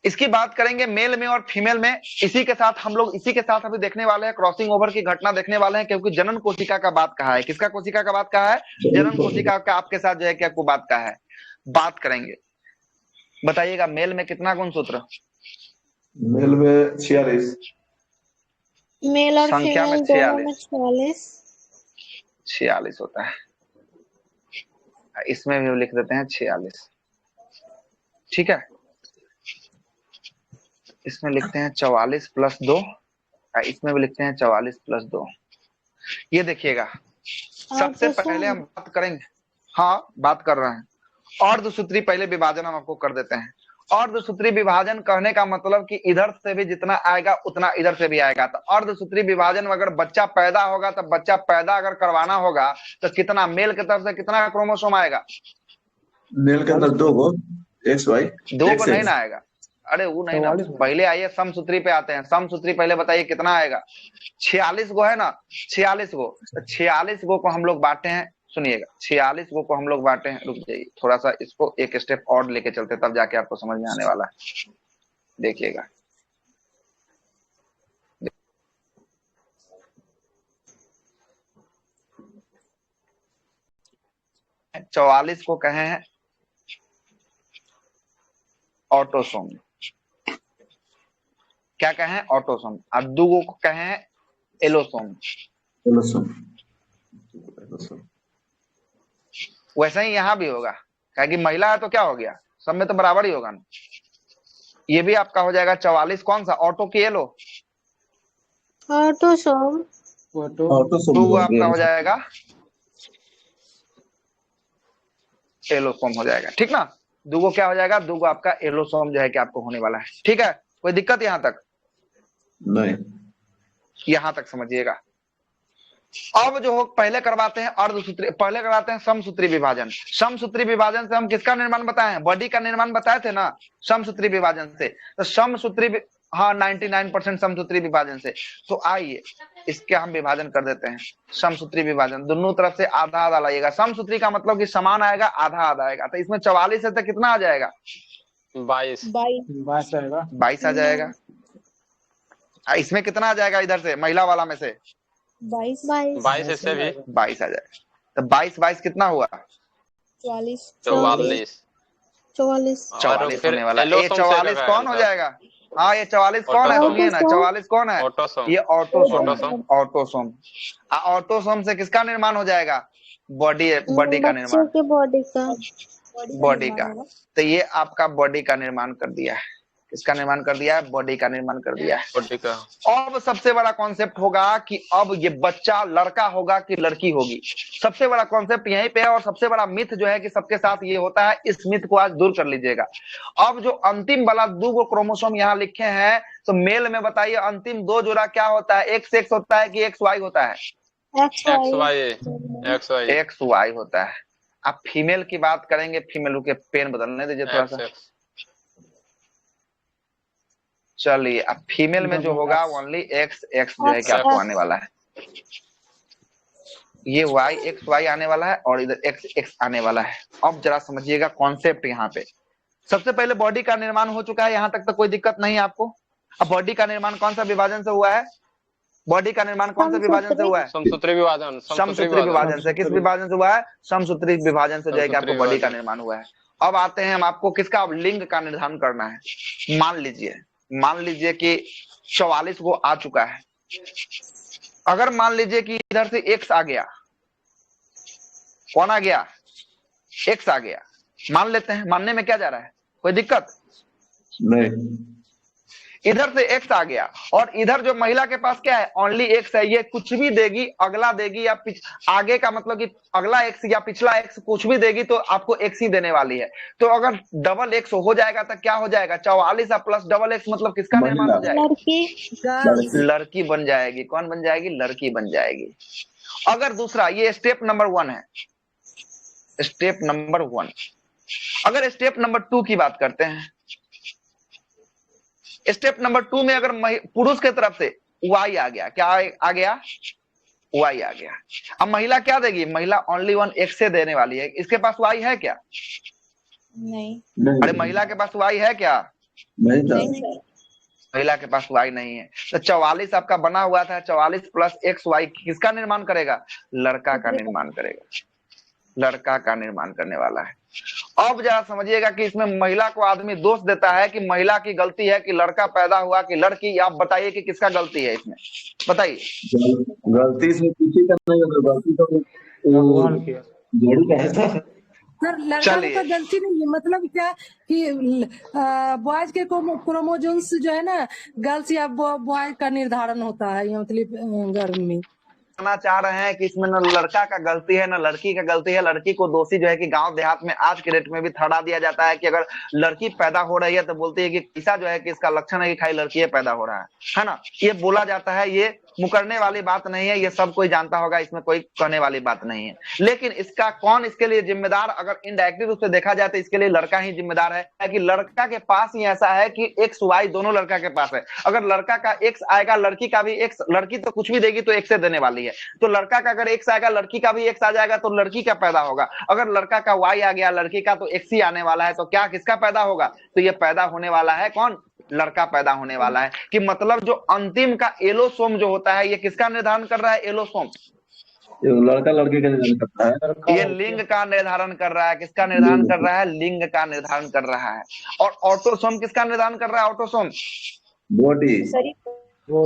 इसकी बात करेंगे मेल में और फीमेल में। इसी के साथ हम लोग, इसी के साथ अभी देखने वाले हैं, क्रॉसिंग ओवर की घटना देखने वाले हैं, क्योंकि जनन कोशिका का बात कहा है। किसका कोशिका का बात कहा है? जनन कोशिका का आपके साथ जो है क्या को बात कहा है, बात करेंगे। बताइएगा मेल में कितना गुणसूत्र? मेल में 46, मेल और संख्या में फीमेल दोनों में 46 46। 46 होता है। इसमें भी लिख देते हैं 46, ठीक है। इसमें लिखते हैं 44 + 2, इसमें भी लिखते हैं 44 + 2। ये देखिएगा, सबसे पहले हम बात करेंगे, हाँ बात कर रहे हैं अर्धसूत्री पहले विभाजन हम आपको कर देते हैं। अर्धसूत्री विभाजन कहने का मतलब कि इधर से भी जितना आएगा उतना इधर से भी आएगा। तो अर्धसूत्री विभाजन में अगर बच्चा पैदा होगा, तो बच्चा पैदा अगर करवाना होगा तो कितना मेल की तरफ से कितना क्रोमोसोम आएगा? मेल के अंदर 2 गो XY, 2 को नहीं ना आएगा। अरे वो नहीं ना, पहले आइए समसूत्री पे आते हैं। समसूत्री पहले बताइए कितना आएगा? 46 गो है ना, 46 गो। 46 गो को हम लोग बांटे हैं, सुनिएगा, 46 गो को हम लोग बांटे हैं। रुक जाइए थोड़ा सा, इसको एक स्टेप और लेके चलते, तब जाके आपको समझ में आने वाला है। देखिएगा, 44 को कहे हैं ऑटोसोम, क्या कहें? ऑटोसोम। और 2 गो को कहे हैं एलोसोम। वैसा ही यहाँ भी होगा, क्या कि महिला है तो क्या हो गया, सब में तो बराबर ही होगा ना। ये भी आपका हो जाएगा 44, कौन सा? ऑटो की एलो? ऑटोसोम। 2 गो आपका हो जाएगा एलोसोम हो जाएगा, ठीक ना। 2 गो क्या हो जाएगा? 2 गो आपका एलोसोम जो है कि आपको होने वाला है, ठीक है। कोई दिक्कत यहाँ तक? नहीं, यहां तक समझिएगा। अब जो पहले करवाते हैं अर्धसूत्री, पहले करवाते हैं समसूत्री विभाजन। समसूत्री विभाजन से हम किसका निर्माण बताए हैं? बॉडी का निर्माण बताए थे ना समसूत्री विभाजन से। तो समसूत्री, हाँ 99% समसूत्री विभाजन से। तो आइए इसके हम विभाजन कर देते हैं। समसूत्री विभाजन दोनों तरफ से आधा आधा लाइएगा। समसूत्री का मतलब कि समान आएगा, आधा आधा आएगा। तो इसमें 44 है तो कितना आ जाएगा? 22 आ जाएगा। इसमें कितना आ जाएगा इधर से, महिला वाला में से? 22 इससे भी 22 आ जाएगा। तो 22 कितना हुआ? 44 44 होने वाला। ये 44 कौन हो जाएगा? हाँ ये 44 कौन है? सुनिए ना, 44 कौन है? ये ऑटोसोम है, ऑटोसोम। ऑटोसोम से किसका निर्माण हो जाएगा? बॉडी का निर्माण, बॉडी का। तो ये आपका बॉडी का निर्माण कर दिया है। किसका निर्माण कर दिया है? बॉडी का निर्माण कर दिया है, बॉडी का। अब सबसे बड़ा कॉन्सेप्ट होगा कि अब ये बच्चा लड़का होगा कि लड़की होगी। सबसे बड़ा कॉन्सेप्ट यहीं पे है, और सबसे बड़ा मिथ जो है कि सबके साथ ये होता है, इस मिथ को आज दूर कर लीजिएगा। अब जो अंतिम वाला 2 गो क्रोमोसोम यहाँ लिखे हैं, तो मेल में बताइए अंतिम 2 जोड़ा क्या होता है? XX होता है कि XY होता है? XY होता है। अब फीमेल की बात करेंगे, फीमेल के पेन बदलने दीजिए थोड़ा सा। चलिए, अब फीमेल में जो होगा ओनली XX जो है कि आपको आने वाला है। ये XY आने वाला है और इधर XX आने वाला है। अब जरा समझिएगा कॉन्सेप्ट यहाँ पे। सबसे पहले बॉडी का निर्माण हो चुका है, यहाँ तक तो कोई दिक्कत नहीं है आपको। अब बॉडी का निर्माण कौन सा विभाजन से हुआ है? बॉडी का निर्माण कौन सा विभाजन से हुआ है? समसूत्री विभाजन। समसूत्री विभाजन से। किस विभाजन से हुआ है? समसूत्री विभाजन से जो है कि आपको बॉडी का निर्माण हुआ है। अब आते हैं हम, आपको किसका लिंग का निर्धारण करना है। मान लीजिए कि 44 को आ चुका है। अगर मान लीजिए कि इधर से X आ गया, कौन आ गया? X आ गया। मान लेते हैं, मानने में क्या जा रहा है, कोई दिक्कत नहीं। इधर से x आ गया और इधर जो महिला के पास क्या है, ओनली x है। ये कुछ भी देगी, अगला देगी या आगे का मतलब कि अगला x या पिछला x कुछ भी देगी तो आपको x ही देने वाली है। तो अगर डबल x हो जाएगा तो क्या हो जाएगा, 44 प्लस डबल x मतलब किसका निर्माण हो जाएगा, लड़की। लड़की बन जाएगी। कौन बन जाएगी, लड़की बन जाएगी। अगर दूसरा, ये स्टेप नंबर 1 है, स्टेप नंबर 1। अगर स्टेप नंबर 2 की बात करते हैं, स्टेप नंबर 2 में अगर पुरुष के तरफ से y आ गया, क्या आ गया, y आ गया। अब महिला क्या देगी, महिला ओनली 1 x से देने वाली है। इसके पास y है क्या, नहीं। अरे महिला के पास y है क्या, नहीं था। महिला के पास y नहीं है। तो 44 आपका बना हुआ था, 44 प्लस एक्स वाई किसका निर्माण करेगा, लड़का का निर्माण करेगा, लड़का का निर्माण करने वाला है। अब जरा समझिएगा कि इसमें महिला को आदमी दोष देता है कि महिला की गलती है कि लड़का पैदा हुआ कि लड़की। आप बताइए कि किसका गलती है इसमें, बताइए। गलती से किसी का नहीं होगा, गलती तो भगवान की जोड़ी का है सर। लड़का का गलती नहीं है, मतलब क्या कि बॉयज के क्रोमोजोम्स जो है ना, गर्ल्स या बॉय का निर्धारण होता है, या मतलब गर्भ में कहना चाह रहे हैं कि इसमें न लड़का का गलती है न लड़की का गलती है। लड़की को दोषी जो है कि गांव देहात में आज के डेट में भी ठहरा दिया जाता है कि अगर लड़की पैदा हो रही है तो बोलती है कि ऐसा जो है कि इसका लक्षण है कि खाली लड़की पैदा हो रहा है ना, ये बोला जाता है। ये मुकरने वाली बात नहीं है, ये सब कोई जानता होगा, इसमें कोई कहने वाली बात नहीं है। लेकिन इसका कौन इसके लिए जिम्मेदार, अगर इनडायरेक्टली रूप से देखा जाए तो इसके लिए लड़का ही जिम्मेदार है कि लड़का के पास ही ऐसा है कि एक्स वाई दोनों लड़का के पास है। अगर लड़का का एक्स आएगा, लड़की का भी एक्स, लड़की तो कुछ भी देगी तो एक्स से देने वाली है। तो लड़का का अगर एक्स आएगा, लड़की का भी एक्स आ जाएगा तो लड़की का पैदा होगा। अगर लड़का का वाई आ गया, लड़की का तो एक्स ही आने वाला है। तो क्या किसका पैदा होगा, तो ये पैदा होने वाला है कौन, लड़का पैदा होने वाला है। कि मतलब जो अंतिम का एलोसोम जो होता है, ये किसका निर्धारण कर रहा है, एलोसोम लड़का लड़की का निर्धारण करता है। ये लिंग का निर्धारण कर रहा है। किसका निर्धारण कर रहा है, लिंग का निर्धारण कर रहा है। और ऑटोसोम किसका निर्धारण कर रहा है, ऑटोसोम बॉडी।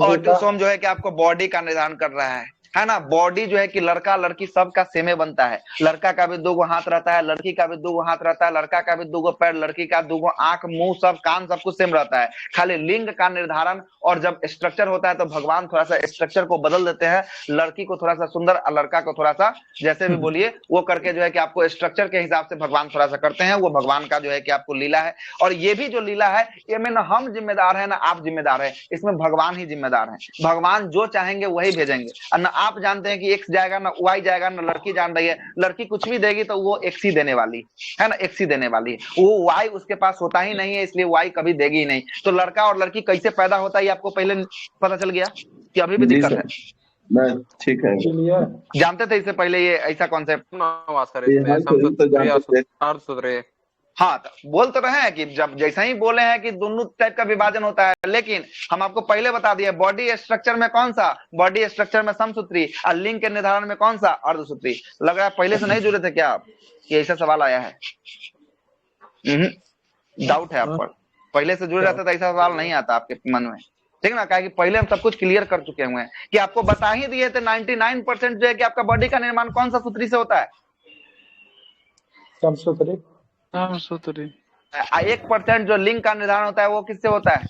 ऑटोसोम जो है कि आपको बॉडी का निर्धारण कर रहा है ना। बॉडी जो है कि लड़का लड़की सबका सेमे बनता है। लड़का का भी 2 हाथ रहता है, लड़की का भी 2 हाथ रहता है, लड़का का भी 2 पैर, लड़की का 2 आंख, मुंह, सब कान, सब कुछ सेम रहता है। खाली लिंग का निर्धारण और जब स्ट्रक्चर होता है तो भगवान थोड़ा सा स्ट्रक्चर को बदल देते हैं। लड़की को थोड़ा सा सुंदर और लड़का को थोड़ा सा जैसे भी बोलिए वो करके जो है कि आपको स्ट्रक्चर के हिसाब से भगवान थोड़ा सा करते हैं। वो भगवान का जो है कि आपको लीला है। और ये भी जो लीला है, ये में ना हम जिम्मेदार है ना आप जिम्मेदार है, इसमें भगवान ही जिम्मेदार है। भगवान जो चाहेंगे वही भेजेंगे। और ना आप जानते हैं कि एक्स जाएगा ना वाई जाएगा, ना लड़की जान रही है। लड़की कुछ भी देगी तो वो एक्स ही देने वाली है ना, एक्स ही देने वाली है। वो वाई उसके पास होता ही नहीं है, इसलिए वाई कभी देगी ही नहीं। तो लड़का और लड़की कैसे पैदा होता है ये आपको पहले पता चल गया कि अभी भी दिक्कत है, ठीक है, जानते थे इससे पहले ये ऐसा कॉन्सेप्ट। हाँ, तो बोल तो रहे हैं कि जब जैसा ही बोले हैं कि दोनों टाइप का विभाजन होता है, लेकिन हम आपको पहले बता दिए बॉडी स्ट्रक्चर में कौन सा, बॉडी स्ट्रक्चर में समसूत्री, और लिंग के निर्धारण में कौन सा, अर्धसूत्री। लग रहा है पहले से नहीं जुड़े थे क्या आप, कि ऐसा सवाल आया है, डाउट है आप पर। पहले से जुड़े रहते तो ऐसा सवाल नहीं आता आपके मन में, ठीक ना। कहा कि पहले हम सब कुछ क्लियर कर चुके हुए हैं कि आपको बता ही दिए थे 99% जो है कि आपका बॉडी का निर्माण कौन सा सूत्री से होता है, समसूत्री। 1% जो लिंग का निर्धारण होता है वो किससे होता है,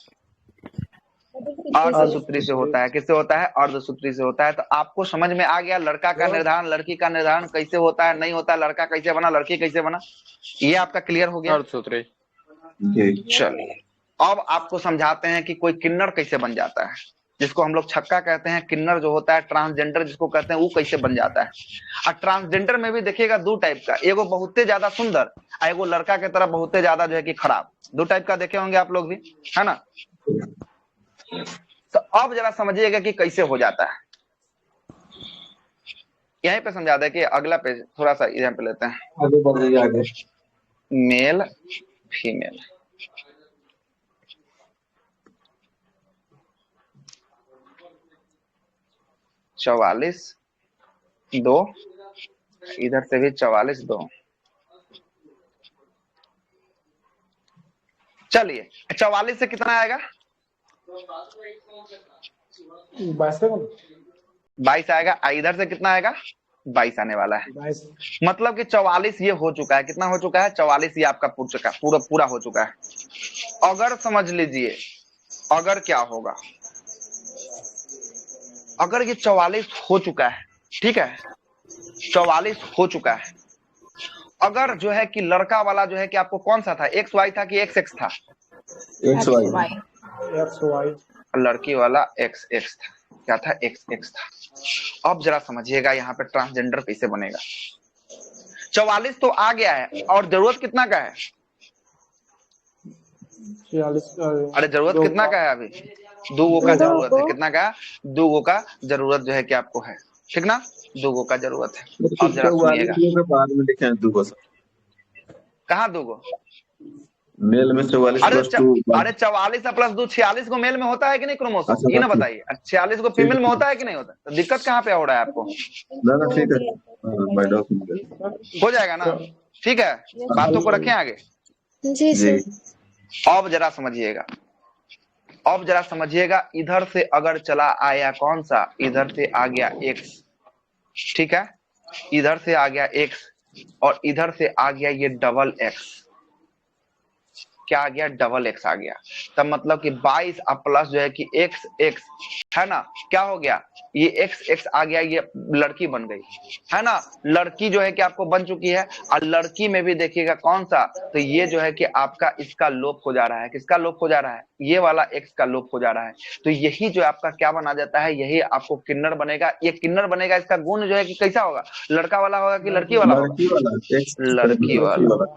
अर्धसूत्री से होता है। किससे होता है, अर्धसूत्री से होता है। तो आपको समझ में आ गया लड़का का निर्धारण लड़की का निर्धारण कैसे होता है, नहीं होता है, लड़का कैसे बना लड़की कैसे बना, ये आपका क्लियर हो गया। अर्धसूत्री। चलिए अब आपको समझाते हैं कि कोई किन्नर कैसे बन जाता है, जिसको हम लोग छक्का कहते हैं। किन्नर जो होता है, ट्रांसजेंडर जिसको कहते हैं, वो कैसे बन जाता है। और ट्रांसजेंडर में भी देखिएगा 2 टाइप का, एगो बहुत ज्यादा सुंदर, एगो लड़का की तरह बहुत ज्यादा जो है कि खराब। 2 टाइप का देखे होंगे आप लोग भी, है ना। तो अब जरा समझिएगा कि कैसे हो जाता है, यहीं पे समझा दे कि अगला पेज थोड़ा सा यहाँ पे लेते हैं, आगे बढ़ जाइए आगे। Male female. चौवालीस 2, इधर से भी 44 2। चलिए 44 से कितना आएगा, 22 आएगा। इधर से कितना आएगा, 22 आने वाला है। मतलब कि 44 ये हो चुका है। कितना हो चुका है, 44 ये आपका पूरा हो चुका है। अगर समझ लीजिए अगर क्या होगा, अगर ये 44 हो चुका है, ठीक है, 44 हो चुका है, अगर जो है कि लड़का वाला जो है कि आपको कौन सा था, एक्स वाई था कि एक्स एक्स था? X Y. X Y. लड़की वाला एक्स एक्स था, क्या था, एक्स एक्स था। अब जरा समझिएगा यहाँ पे ट्रांसजेंडर कैसे बनेगा। 44 तो आ गया है और जरूरत कितना का है? 46। अरे जरूरत कितना का है? अभी 2 का जरूरत है। कितना का? 2 का जरूरत जो है कि आपको है, ठीक ना, 2 का जरूरत है। अब जरा सुनिएगा, बाद में लिखे हैं 2 कहाँ 2? मेल में 44 अरे प्लस 2। अरे 44 प्लस 2 46 को मेल में होता है कि नहीं क्रोमोसोम? ये ना बताइए, 46 को फीमेल में होता है कि नहीं होता? तो दिक्कत कहाँ पे हो रहा है आपको? ना ठीक है, हो जाएगा ना, ठीक है, बातों को रखें आगे। जी सर। अब जरा समझिएगा, अब जरा समझिएगा, इधर से अगर चला आया कौन सा, इधर से आ गया एक्स, ठीक है, इधर से आ गया एक्स और इधर से आ गया ये डबल एक्स, क्या आ गया, डबल एक्स आ गया। तब मतलब कि 22 प्लस जो है कि एक्स एक्स है ना, क्या हो गया, ये एक्स एक्स आ गया, ये लड़की बन गई है ना, लड़की जो है कि आपको बन चुकी है। और लड़की में भी देखिएगा कौन सा, तो ये जो है कि आपका इसका लोप हो जा रहा है। किसका लोप हो जा रहा है? ये वाला एक्स का लोप हो जा रहा है। तो यही जो आपका क्या बना जाता है, यही आपको किन्नर बनेगा। ये किन्नर बनेगा, इसका गुण जो है कि कैसा होगा, लड़का वाला होगा कि लड़की वाला होगा? लड़की वाला,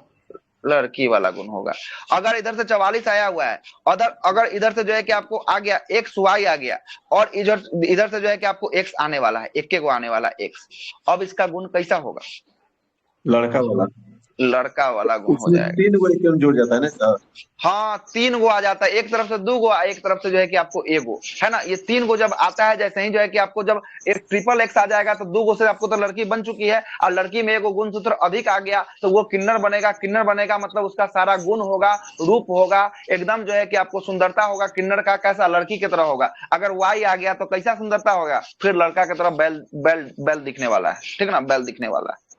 लड़की वाला गुण होगा। अगर इधर से 44 आया हुआ है, अगर इधर से जो है कि आपको आ गया एक्स वाई आ गया और इधर से जो है कि आपको एक्स आने वाला है, एक को आने वाला एक्स, अब इसका गुण कैसा होगा? लड़का वाला, लड़का वाला गुण हो जाएगा। 3 को एकदम जुड़ जाता है ना सर। हाँ 3 गो आ जाता है, एक तरफ से 2 गो, एक तरफ से जो है कि आपको 1 गो, है ना। ये 3 गो जब आता है, जैसे ही जो है कि आपको जब एक ट्रिपल एक्स आ जाएगा तो 2 गो से आपको तो लड़की बन चुकी है, और लड़की में 1 गो गुण सूत्र अधिक आ गया तो वो किन्नर बनेगा। किन्नर बनेगा मतलब उसका सारा गुण होगा, रूप होगा, एकदम जो है कि आपको सुंदरता होगा किन्नर का, कैसा, लड़की की तरह होगा। अगर वाई आ गया तो कैसा सुंदरता होगा, फिर लड़का की तरह बैल बैल बैल दिखने वाला है, ठीक ना, बैल दिखने वाला है।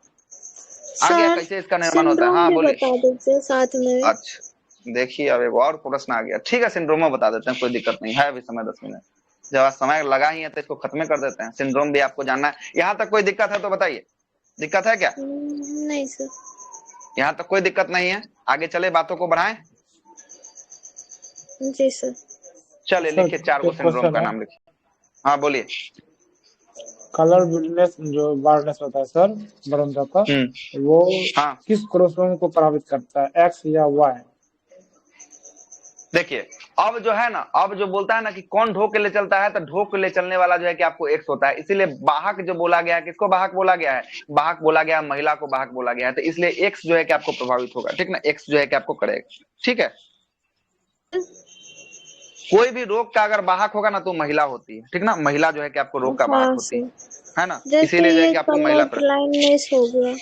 आगे कैसे इसका निर्माण होता है? हाँ बोलिए। बता दीजिए साथ में। अच्छा देखिए, अब एक और प्रश्न आ गया, ठीक है, सिंड्रोम बता देते हैं, कोई दिक्कत नहीं है, अभी समय 10 मिनट, जब आप समय लगा ही है तो इसको खत्म कर देते हैं। सिंड्रोम भी आपको जानना है। यहाँ तक कोई दिक्कत है तो बताइए, दिक्कत है क्या? नहीं सर। यहाँ तक कोई दिक्कत नहीं है, आगे चले, बातों को बढ़ाएं। जी सर। चलिए लिखिए, 4 गो सिंड्रोम का नाम लिखिए। हाँ बोलिए। कलर ब्लाइंडनेस जो बार्डनेस होता है सर, बरन जाता, वो हाँ किस क्रोमोसोम को प्रभावित करता है, एक्स या वाई? देखिए, अब जो है ना, अब जो बोलता है ना कि कौन ढो के ले चलता है, तो ढो के ले चलने वाला जो है कि आपको एक्स होता है। इसीलिए वाहक जो बोला गया है, किसको वाहक बोला गया है? वाहक बोला गया है, महिला को वाहक बोला गया है। तो इसलिए एक्स जो है कि आपको प्रभावित होगा, ठीक ना, एक्स जो है कि आपको करेगा, ठीक है। कोई भी रोग का अगर वाहक होगा ना तो महिला होती है, ठीक ना, महिला जो है कि आपको रोग का वाहक होती है ना, इसीलिए जो है कि आपको महिला ब्लाइंडनेस हो गया,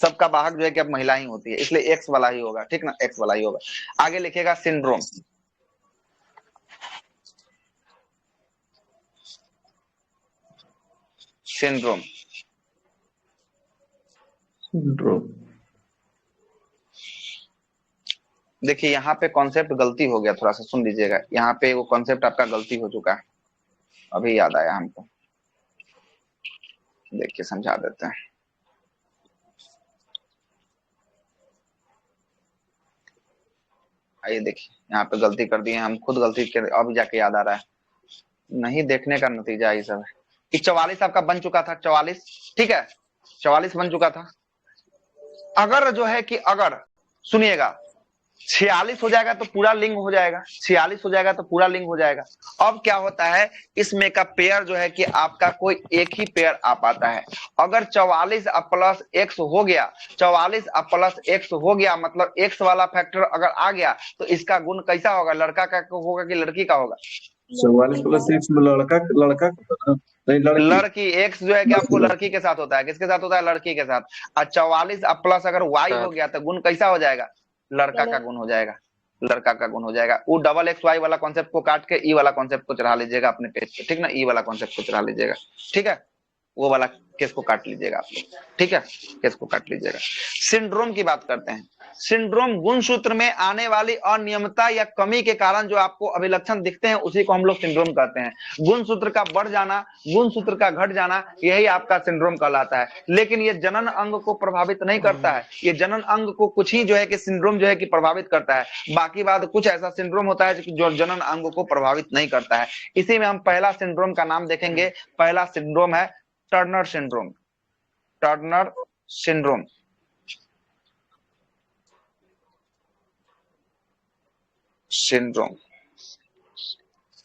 सबका वाहक जो है कि आप महिला ही होती है, इसलिए एक्स वाला ही होगा, ठीक ना, एक्स वाला ही होगा। आगे लिखेगा सिंड्रोम। सिंड्रोम, देखिए यहाँ पे कॉन्सेप्ट गलती हो गया, थोड़ा सा सुन लीजिएगा। यहाँ पे वो कॉन्सेप्ट आपका गलती हो चुका है, अभी याद आया हमको, देखिए समझा देते हैं। आइए देखिए, यहाँ पे गलती कर दी है हम, खुद गलती कर, अभी जाके याद आ रहा है। नहीं देखने का नतीजा ये सब है कि 44 आपका बन चुका था, 44, ठीक है, 44 बन चुका था। अगर जो है कि अगर सुनिएगा 46 हो जाएगा तो पूरा लिंग हो जाएगा, 46 हो जाएगा तो पूरा लिंग हो जाएगा। अब क्या होता है, इसमें का पेयर जो है कि आपका कोई एक ही पेयर आ पाता है। अगर 44 प्लस एक्स हो गया, 44 प्लस एक्स हो गया, मतलब एक्स वाला फैक्टर अगर आ गया तो इसका गुण कैसा होगा, लड़का का होगा कि लड़की का होगा? 44 प्लस 6 में लड़का नहीं, लड़की। एक्स जो है कि आपको लड़की के साथ होता है, किसके साथ होता है? लड़की के साथ। और 44 प्लस अगर वाई हो गया तो गुण कैसा हो जाएगा? लड़का का गुण हो जाएगा, लड़का का गुण हो जाएगा। वो डबल एक्स वाई वाला कॉन्सेप्ट को काट के ई वाला कॉन्सेप्ट को चढ़ा लीजिएगा अपने पेज पे, ठीक ना, ई वाला कॉन्सेप्ट को चढ़ा लीजिएगा, ठीक है। वो वाला केस को काट लीजिएगा आप लोग, ठीक है, केस को काट लीजिएगा। सिंड्रोम की बात करते हैं। सिंड्रोम गुणसूत्र में आने वाली अनियमितता या कमी के कारण जो आपको अभिलक्षण दिखते हैं उसी को हम लोग सिंड्रोम कहते हैं। गुणसूत्र का बढ़ जाना, गुणसूत्र का घट जाना, यही आपका सिंड्रोम कहलाता है। लेकिन ये जनन अंग को प्रभावित नहीं करता है, ये जनन अंग को कुछ ही जो है कि सिंड्रोम जो है कि प्रभावित करता है। बाकी बात कुछ ऐसा सिंड्रोम होता है जो जनन अंग को प्रभावित नहीं करता है। इसी में हम पहला सिंड्रोम का नाम देखेंगे। पहला सिंड्रोम है Turner syndrome. Turner syndrome,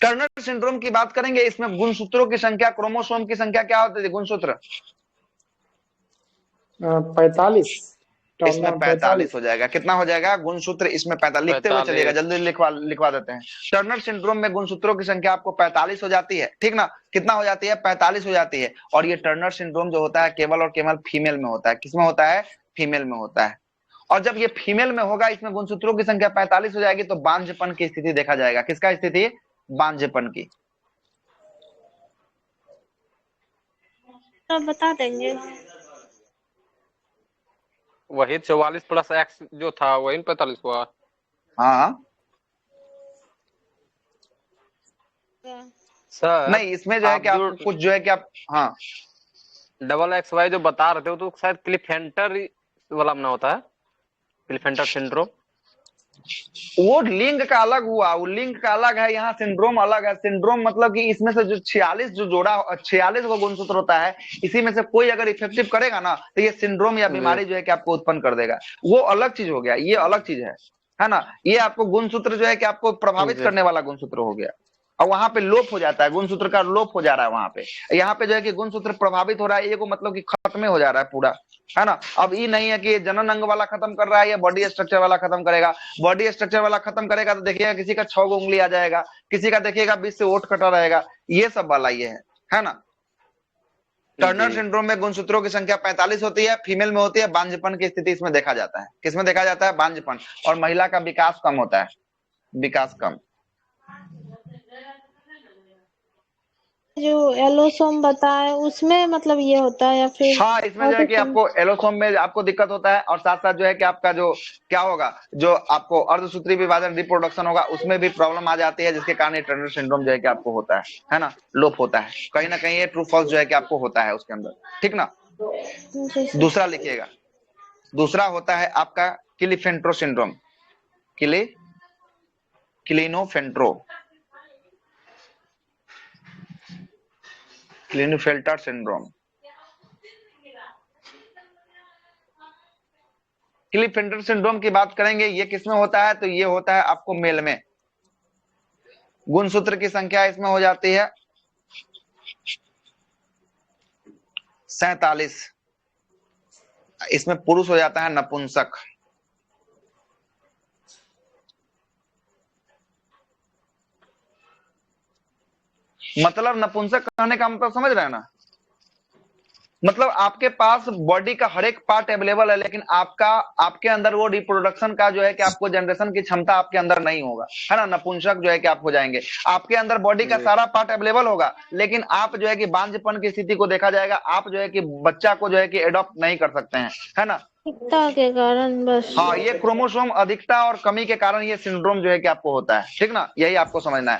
Turner syndrome की बात करेंगे। इसमें गुणसूत्रों की संख्या, क्रोमोसोम की संख्या क्या होती है गुणसूत्र? 45। इसमें 45 हो जाएगा। कितना हो जाएगा गुणसूत्र इसमें? 45। लिखते हुए चलिएगा, जल्दी लिखवा देते हैं। टर्नर सिंड्रोम में गुणसूत्रों की संख्या आपको 45 हो जाती है, ठीक ना? कितना हो जाती है? 45 हो जाती है। और ये टर्नर सिंड्रोम जो होता है केवल और केवल फीमेल में होता है। किसमें होता है? फीमेल में होता है। और जब ये फीमेल में होगा, इसमें गुणसूत्रों की संख्या 45 हो जाएगी, तो बांझपन की स्थिति देखा जाएगा। किसका स्थिति? बांझपन की। तो बता देंगे। वही 44 प्लस एक्स जो था वही 45 हुआ। हाँ सर नहीं, इसमें जो है कि आप कुछ जो है कि आप, हाँ, डबल एक्स वाई जो बता रहे थे वो तो शायद क्लिफेंटर वाला ना होता है, क्लिफेंटर सिंड्रोम। वो लिंग का अलग हुआ, वो लिंग का अलग है, यहाँ सिंड्रोम अलग है। सिंड्रोम मतलब कि इसमें से जो 46 जो जोड़ा 46 को गुणसूत्र होता है, इसी में से कोई अगर इफेक्टिव करेगा ना तो ये सिंड्रोम या बीमारी जो है कि आपको उत्पन्न कर देगा। वो अलग चीज हो गया, ये अलग चीज है ना? ये आपको गुणसूत्र जो है कि आपको प्रभावित करने वाला गुणसूत्र हो गया, और वहां पे लोप हो जाता है, गुणसूत्र का लोप हो जा रहा है वहां पे। यहाँ पे जो है कि गुणसूत्र प्रभावित हो रहा है, ये को मतलब कि खत्म हो जा रहा है पूरा, है ना? अब ये नहीं है कि जनन अंग वाला खत्म कर रहा है या बॉडी स्ट्रक्चर वाला खत्म करेगा। बॉडी स्ट्रक्चर वाला खत्म करेगा तो देखिएगा किसी का 6 उंगली आ जाएगा, किसी का देखिएगा 20 से ओठ कटा रहेगा, ये सब वाला ये है ना? टर्नर सिंड्रोम में गुणसूत्रों की संख्या 45 होती है, फीमेल में होती है। बांझपन की स्थिति इसमें देखा जाता है। किसमें देखा जाता है? बांझपन। और महिला का विकास कम होता है, विकास कम। जो एलोसोम बताए उसमें मतलब ये होता है या फिर? हाँ, इसमें जो है कि आपको एलोसोम में आपको दिक्कत होता है, और साथ साथ जो है कि आपका जो क्या होगा, जो आपको अर्धसूत्री विभाजन रिप्रोडक्शन होगा उसमें भी प्रॉब्लम आ जाती है, जिसके कारण टर्नर सिंड्रोम जो है कि आपको होता है ना? लोप होता है कहीं ना कहीं, ये ट्रू फॉल्स जो है कि आपको होता है उसके अंदर, ठीक ना? दूसरा लिखिएगा, दूसरा होता है आपका क्लिफेंट्रो सिंड्रोम। क्लिनोफेंट्रो, क्लिनफेल्टर सिंड्रोम। क्लिफेंटर सिंड्रोम की बात करेंगे, ये किसमें होता है? तो ये होता है आपको मेल में। गुणसूत्र की संख्या इसमें हो जाती है 47। इसमें पुरुष हो जाता है नपुंसक। मतलब नपुंसक कहने का मतलब समझ रहे हैं ना? मतलब आपके पास बॉडी का हर एक पार्ट अवेलेबल है, लेकिन आपके अंदर वो रिप्रोडक्शन का जो है कि आपको जनरेशन की क्षमता आपके अंदर नहीं होगा, है ना? नपुंसक जो है कि आप हो जाएंगे। आपके अंदर बॉडी का सारा पार्ट अवेलेबल होगा, लेकिन आप जो है कि बांझपन की स्थिति को देखा जाएगा। आप जो है कि बच्चा को जो है कि एडॉप्ट नहीं कर सकते हैं, है ना? अधिकता के कारण बस। हाँ, ये क्रोमोसोम अधिकता और कमी के कारण ये सिंड्रोम जो है कि आपको होता है, ठीक ना? यही आपको समझना है।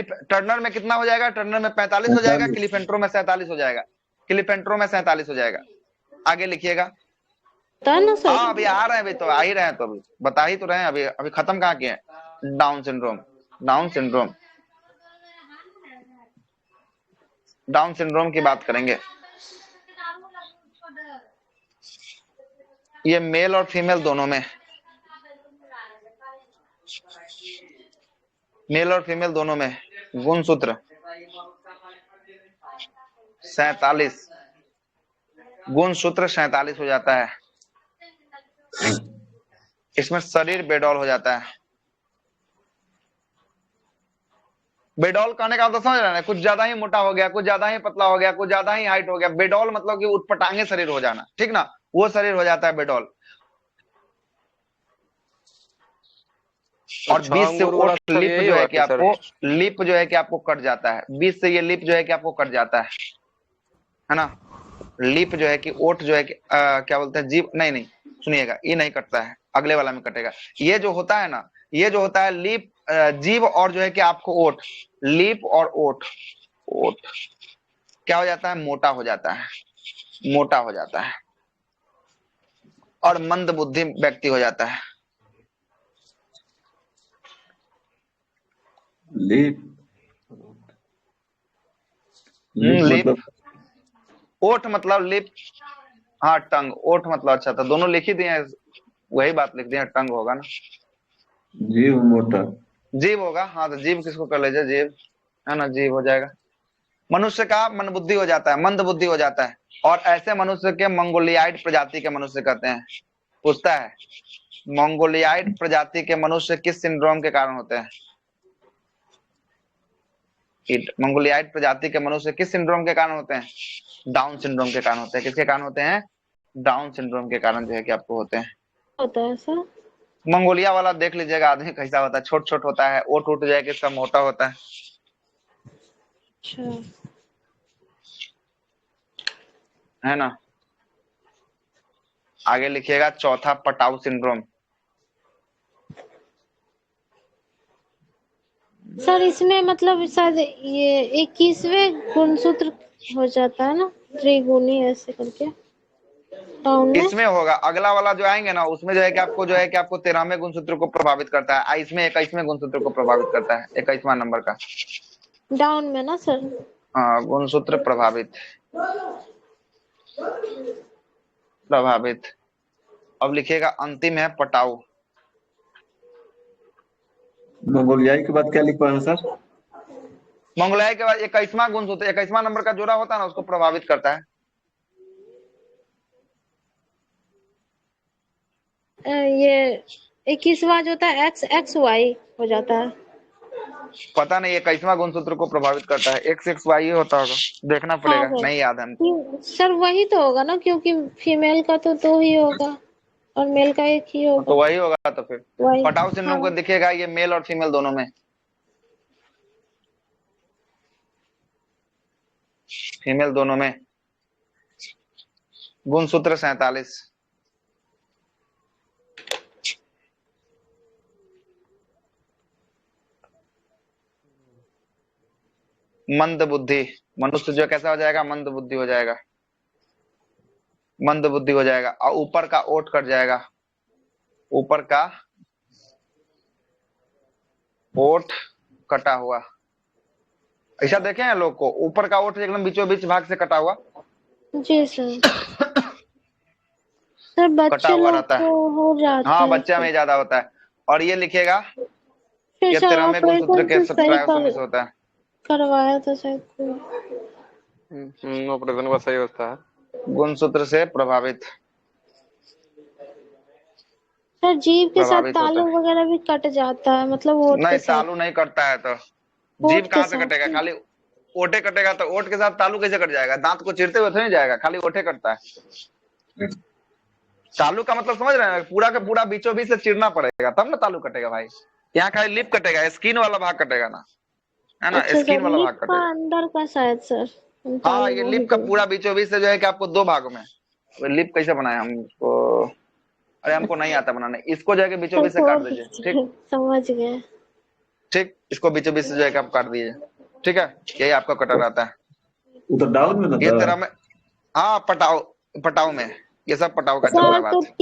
टर्नर में कितना हो जाएगा? टर्नर में 45 हो जाएगा, क्लिफेंट्रो में 47 हो जाएगा। क्लिफेंट्रो में 47 हो जाएगा। आगे लिखिएगा। हाँ, अभी आ रहे हैं, अभी तो आ ही रहे हैं, तो अभी बता ही तो रहे हैं, अभी खत्म कहाँ किए? Down syndrome. Down syndrome, down syndrome की बात करेंगे। ये मेल और फीमेल दोनों में, मेल और फीमेल दोनों में गुणसूत्र 47, गुणसूत्र 47 हो जाता है। इसमें शरीर बेडौल हो जाता है। बेडौल कहने का मतलब समझ रहे हैं? कुछ ज्यादा ही मोटा हो गया, कुछ ज्यादा ही पतला हो गया, कुछ ज्यादा ही हाइट हो गया। बेडौल मतलब कि उटपटांगे शरीर हो जाना, ठीक ना? वो शरीर हो जाता है बेडौल। और 20 से ओठ लिप जो है कि आपको, लिप जो है कि आपको कट जाता है। 20 से ये लिप जो है कि आपको कट जाता है है ना। लिप जो है कि ओठ जो है कि क्या बोलते हैं, जीभ नहीं सुनिएगा, ये नहीं कटता है, अगले वाला में कटेगा। ये जो होता है ना, ये जो होता है लिप, जीभ और जो है कि आपको ओठ, लिप और ओठ, ओठ क्या हो जाता है, मोटा हो जाता है, मोटा हो जाता है और मंद बुद्धि व्यक्ति हो जाता है। लिप लिप, मतलब ओठ मतलब लिप, हाँ टंग, ओठ मतलब, अच्छा था, दोनों लिख ही दिए हैं, वही बात लिख दिए, टंग होगा ना, जीव मोटा, जीव होगा, हाँ तो जीव किसको कर लीजिए, जीव है ना, जीव हो जाएगा। मनुष्य का मन बुद्धि हो जाता है, मंद बुद्धि हो जाता है, और ऐसे मनुष्य के मंगोलियाइड प्रजाति के मनुष्य कहते हैं। पूछता है मंगोलियाइड प्रजाति के मनुष्य किस सिंड्रोम के कारण होते हैं? मंगोलियाइड प्रजाति के मनुष्य किस सिंड्रोम के कारण होते हैं? डाउन सिंड्रोम के कारण होते हैं। किसके कारण होते हैं? डाउन सिंड्रोम के कारण जो है कि आपको होते हैं। होता है सर? मंगोलिया वाला देख लीजिएगा आदमी कैसा होता है, छोट छोट होता है, ओट उठ जाए कि इसका मोटा होता है। अच्छा, है ना। आगे लिखिएगा चौथा पटाऊ सिंड्रोम। सर इसमें मतलब शायद ये 21वें गुणसूत्र हो जाता है ना, त्रिगुणी ऐसे करके टाउन में। इसमें होगा, अगला वाला जो आएंगे ना उसमें जो है कि आपको जो है कि आपको 13वें गुणसूत्र को प्रभावित करता है, इसमें 21वें गुणसूत्र को प्रभावित करता है, 21वां नंबर का डाउन में ना सर? हाँ, गुणसूत्र प्रभावित, प्रभावित। अब लिखिएगा अंतिम है पटाऊ। मंगोलियाई के बाद क्या लिख पाए सर? मंगोलियाई के बाद 21वां गुणसूत्र, 21वां नंबर का जोड़ा होता है ना, उसको प्रभावित करता है। ये 21वां जो होता है XXY हो जाता है। पता नहीं 21वां गुणसूत्र को प्रभावित करता है, XXY होता होगा, देखना पड़ेगा, हाँ नहीं याद है हमको। सर वही तो होगा ना, क्योंकि फीमेल का तो 2 ही होगा और मेल का 1 ही होगा। तो वही होगा। तो फिर वही, पटाऊ सिंड्रोम को हाँ। दिखेगा ये मेल और फीमेल दोनों में, फीमेल दोनों में। गुणसूत्र 47। मंद बुद्धि, मनुष्य जो कैसा हो जाएगा, मंद बुद्धि हो जाएगा, मंद बुद्धि हो जाएगा, और ऊपर का ओठ कट जाएगा, ऊपर का ओठ कटा हुआ। ऐसा देखे हैं लोग को, ऊपर का ओठ एकदम बीचों बीच भाग से कटा हुआ। जी सर। सर बच्चे हुआ लोग रहता है। को हो जाता है। हाँ बच्चा में ज्यादा होता है। और ये लिखेगा फिर ये सर 13वें गुणसूत्र के ऑपरेशन से सही ट्रायोसोमिस होता है। करवाया था शायद। ऑपरेशन का सही होता है। गुणसूत्र से प्रभावित, सर जीभ के साथ प्रभावित होता तालू है। वगैरह भी कट जाता है, मतलब होठ नहीं के साथ। तालू नहीं कटता है, तो जीभ कहाँ से कटेगा, खाली ओठे कटेगा। तो ओठ के साथ तालू कैसे कट जाएगा? दांत को चीरते हुए तो नहीं जाएगा, खाली ओठे कटता है। तालू का मतलब समझ रहे हैं, पूरा का पूरा बीचों बीच से चीरना पड़ेगा तब ना तालू कटेगा भाई। यहाँ खाली लिप कटेगा, स्किन वाला भाग कटेगा ना, है ना, अच्छा स्किन सर, वाला लिप भाग का कटेगा। अंदर का शायद सर। हाँ ये लिप का पूरा बीचों बीच से जो है कि आपको 2 भागों में। लिप कैसे बनाए हमको, अरे हमको नहीं आता बनाने, इसको जो है कि बीचों बीच से काट दीजिए। ठीक, समझ गए। ठीक, इसको बीचों बीच से जो है कि आप काट दीजिए। ठीक है, यही आपका कटर रहता है। वो तो डाउन में ना ये था। 13 में, हाँ पटाऊ, पटाऊ में ये सब पटाऊ का चल रहा सर है तो बात।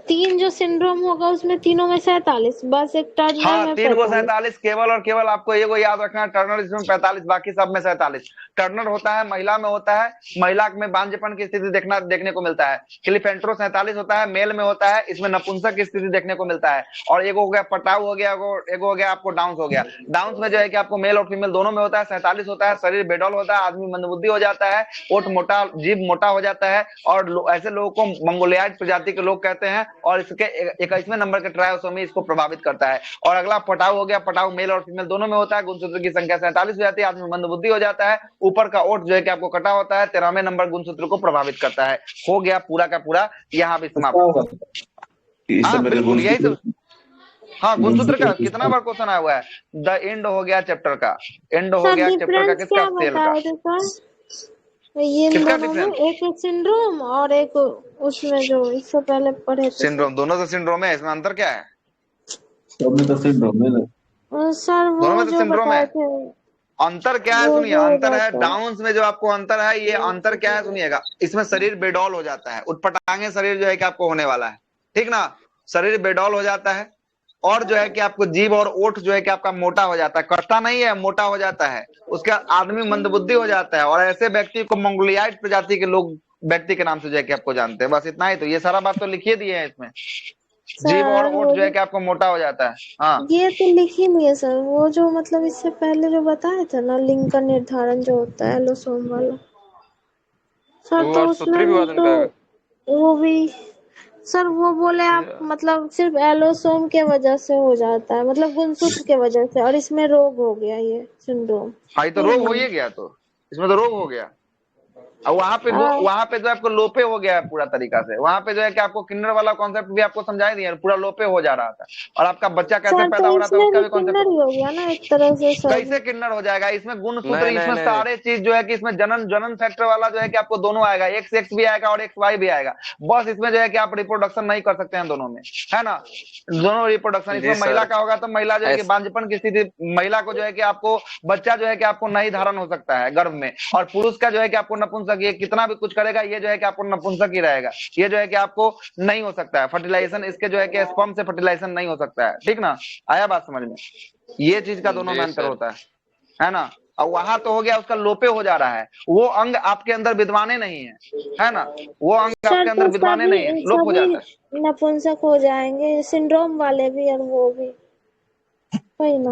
तीन जो सिंड्रोम होगा उसमें तीनों में 47, बस एक टर्नर हाँ में 3 को 45। 47, केवल और केवल आपको ये को याद रखना है, टर्नर इसमें 45, बाकी सब में 47। टर्नर होता है महिला में होता है, महिला में बांझपन की स्थिति देखने को मिलता है। क्लिफेंट्रो 47 होता है, मेल में होता है, इसमें नपुंसक की स्थिति देखने को मिलता है। और एक हो गया पटाऊ हो गया, एक हो गया आपको डाउन्स हो गया। डाउन्स में जो है कि आपको मेल और फीमेल दोनों में होता है, 47 होता है, शरीर बेडौल होता है, आदमी मंदबुद्धि हो जाता है, ओठ मोटा, जीभ मोटा हो जाता है, और ऐसे लोगों को मंगोलियाइड प्रजाति के लोग कहते हैं। और इसके 21वें नंबर के ट्रायोसोमी इसको प्रभावित करता है। और अगला पटाऊ हो गया, पटाऊ मेल और फीमेल दोनों में होता है, गुणसूत्र की संख्या 47 हो जाती है, आदमी मंदबुद्धि हो जाता है, ऊपर का ओठ जो है कि आपको कटा होता है, 13वें नंबर गुणसूत्र को प्रभावित करता है। हो गया पूरा का पूरा, यहाँ भी समाप्त। हाँ बिल्कुल यही सब। हाँ गुणसूत्र का कितना बार क्वेश्चन आया हुआ है। द एंड हो गया चैप्टर का, एंड हो गया चैप्टर का, किसका, सेल का। ये इन किसका दोनों में डिफरेंस? एक सिंड्रोम और एक उसमें जो इससे पहले पढ़े थे सर। सिंड्रोम, दोनों से सिंड्रोम है, इसमें अंतर क्या है? सब में तो सिंड्रोम है ना। सर दोनों वो में तो जो सिंड्रोम है। बताए थे अंतर क्या है वो सुनिए, जो हो अंतर है जाता है। डाउन्स में जो आपको अंतर है, ये अंतर क्या है सुनिएगा। इसमें शरीर बेडौल हो जाता है, उटपटांगे शरीर जो है कि आपको होने वाला है, ठीक ना। शरीर बेडौल हो जाता है और जो है कि आपको जीभ और ओठ जो है कि आपका मोटा हो जाता है, कटता नहीं है, मोटा हो जाता है। उसके बाद आदमी मंदबुद्धि हो जाता है और ऐसे व्यक्ति को मंगोलियाइट प्रजाति के लोग व्यक्ति के नाम से जो है कि आपको जानते हैं। बस इतना ही, तो ये सारा बात तो लिखिए दिए है इसमें। जीभ और सर ओठ वो जो है कि आपको मोटा हो जाता है। हाँ, ये तो लिखी नहीं है सर, वो जो मतलब इससे पहले जो बताए थे ना, लिंग का निर्धारण जो होता है एलोसोम वाला सर, वो तो अर्धसूत्री उसमें भी विभाजन तो का है। वो भी सर वो बोले आप मतलब सिर्फ एलोसोम के वजह से हो जाता है, मतलब गुणसूत्र के वजह से, और इसमें रोग हो गया ये सिंड्रोम। हाँ, ये तो रोग हो ही गया, तो इसमें तो रोग हो गया। और वहां पे जो आपको लोपे हो गया है पूरा तरीका से। वहां पे जो है कि आपको किन्नर वाला कॉन्सेप्ट भी आपको समझाई दिया, पूरा लोपे हो जा रहा था। और आपका बच्चा कैसे सर पैदा तो हो रहा था इसमें उसका भी भी कॉन्सेप्ट। किन्नर ही हो गया ना एक तरह से सर। कैसे किन्नर हो जाएगा? इसमें गुण सूत्र, नहीं नहीं इसमें नहीं नहीं। सारे चीज जो है कि इसमें जनन जनन फैक्टर वाला जो है कि आपको दोनों आएगा, एक्स एक्स भी आएगा और एक्स वाई भी आएगा। बस इसमें जो है कि आप रिप्रोडक्शन नहीं कर सकते हैं दोनों में, है ना। दोनों रिप्रोडक्शन, जी इसमें महिला सर। का होगा तो महिला जो है कि ऐस- बांझपन की स्थिति, महिला को जो है कि आपको बच्चा जो है कि आपको नहीं धारण हो सकता है गर्भ में। और पुरुष का जो है कि आपको नपुंसक, ये कितना भी कुछ करेगा ये जो है कि आपको नपुंसक ही रहेगा। ये जो है कि आपको नहीं हो सकता है फर्टिलाइजेशन, इसके जो है कि स्पर्म से फर्टिलाइजेशन नहीं हो सकता है, ठीक ना। आया बात समझ में? ये चीज का दोनों में जी अंतर सर। होता है ना। और वहां तो हो गया उसका लोपे हो जा रहा है, वो अंग आपके अंदर विद्वाने नहीं है ना। वो अंग सर आपके अंदर तो विद्वाने नहीं है, लोप हो सभी जाता है। नपुंसक हो जाएंगे, सिंड्रोम वाले भी और वो भी, वही ना।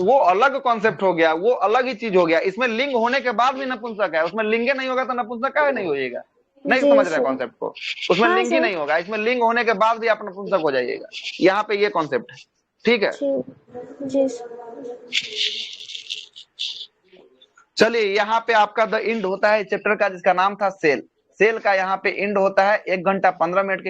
वो अलग कॉन्सेप्ट हो गया, वो अलग ही चीज हो गया। इसमें लिंग होने के बाद भी नपुंसक है, उसमें लिंगे नहीं होगा तो नपुंसक काहे नहीं होइएगा? नहीं जी समझ रहे सर। कॉन्सेप्ट को। उसमें हाँ लिंग ही सर। नहीं होगा, इसमें लिंग होने के बाद भी आप नपुंसक हो जाइएगा। यहाँ पे ये कॉन्सेप्ट है, ठीक है। ठीक, जी सर। चलिए, यहाँ पे आपका द इंड होता है चैप्टर का, जिसका नाम था सेल। सेल का यहाँ पे इंड होता है 1 घंटा 15 मिनट के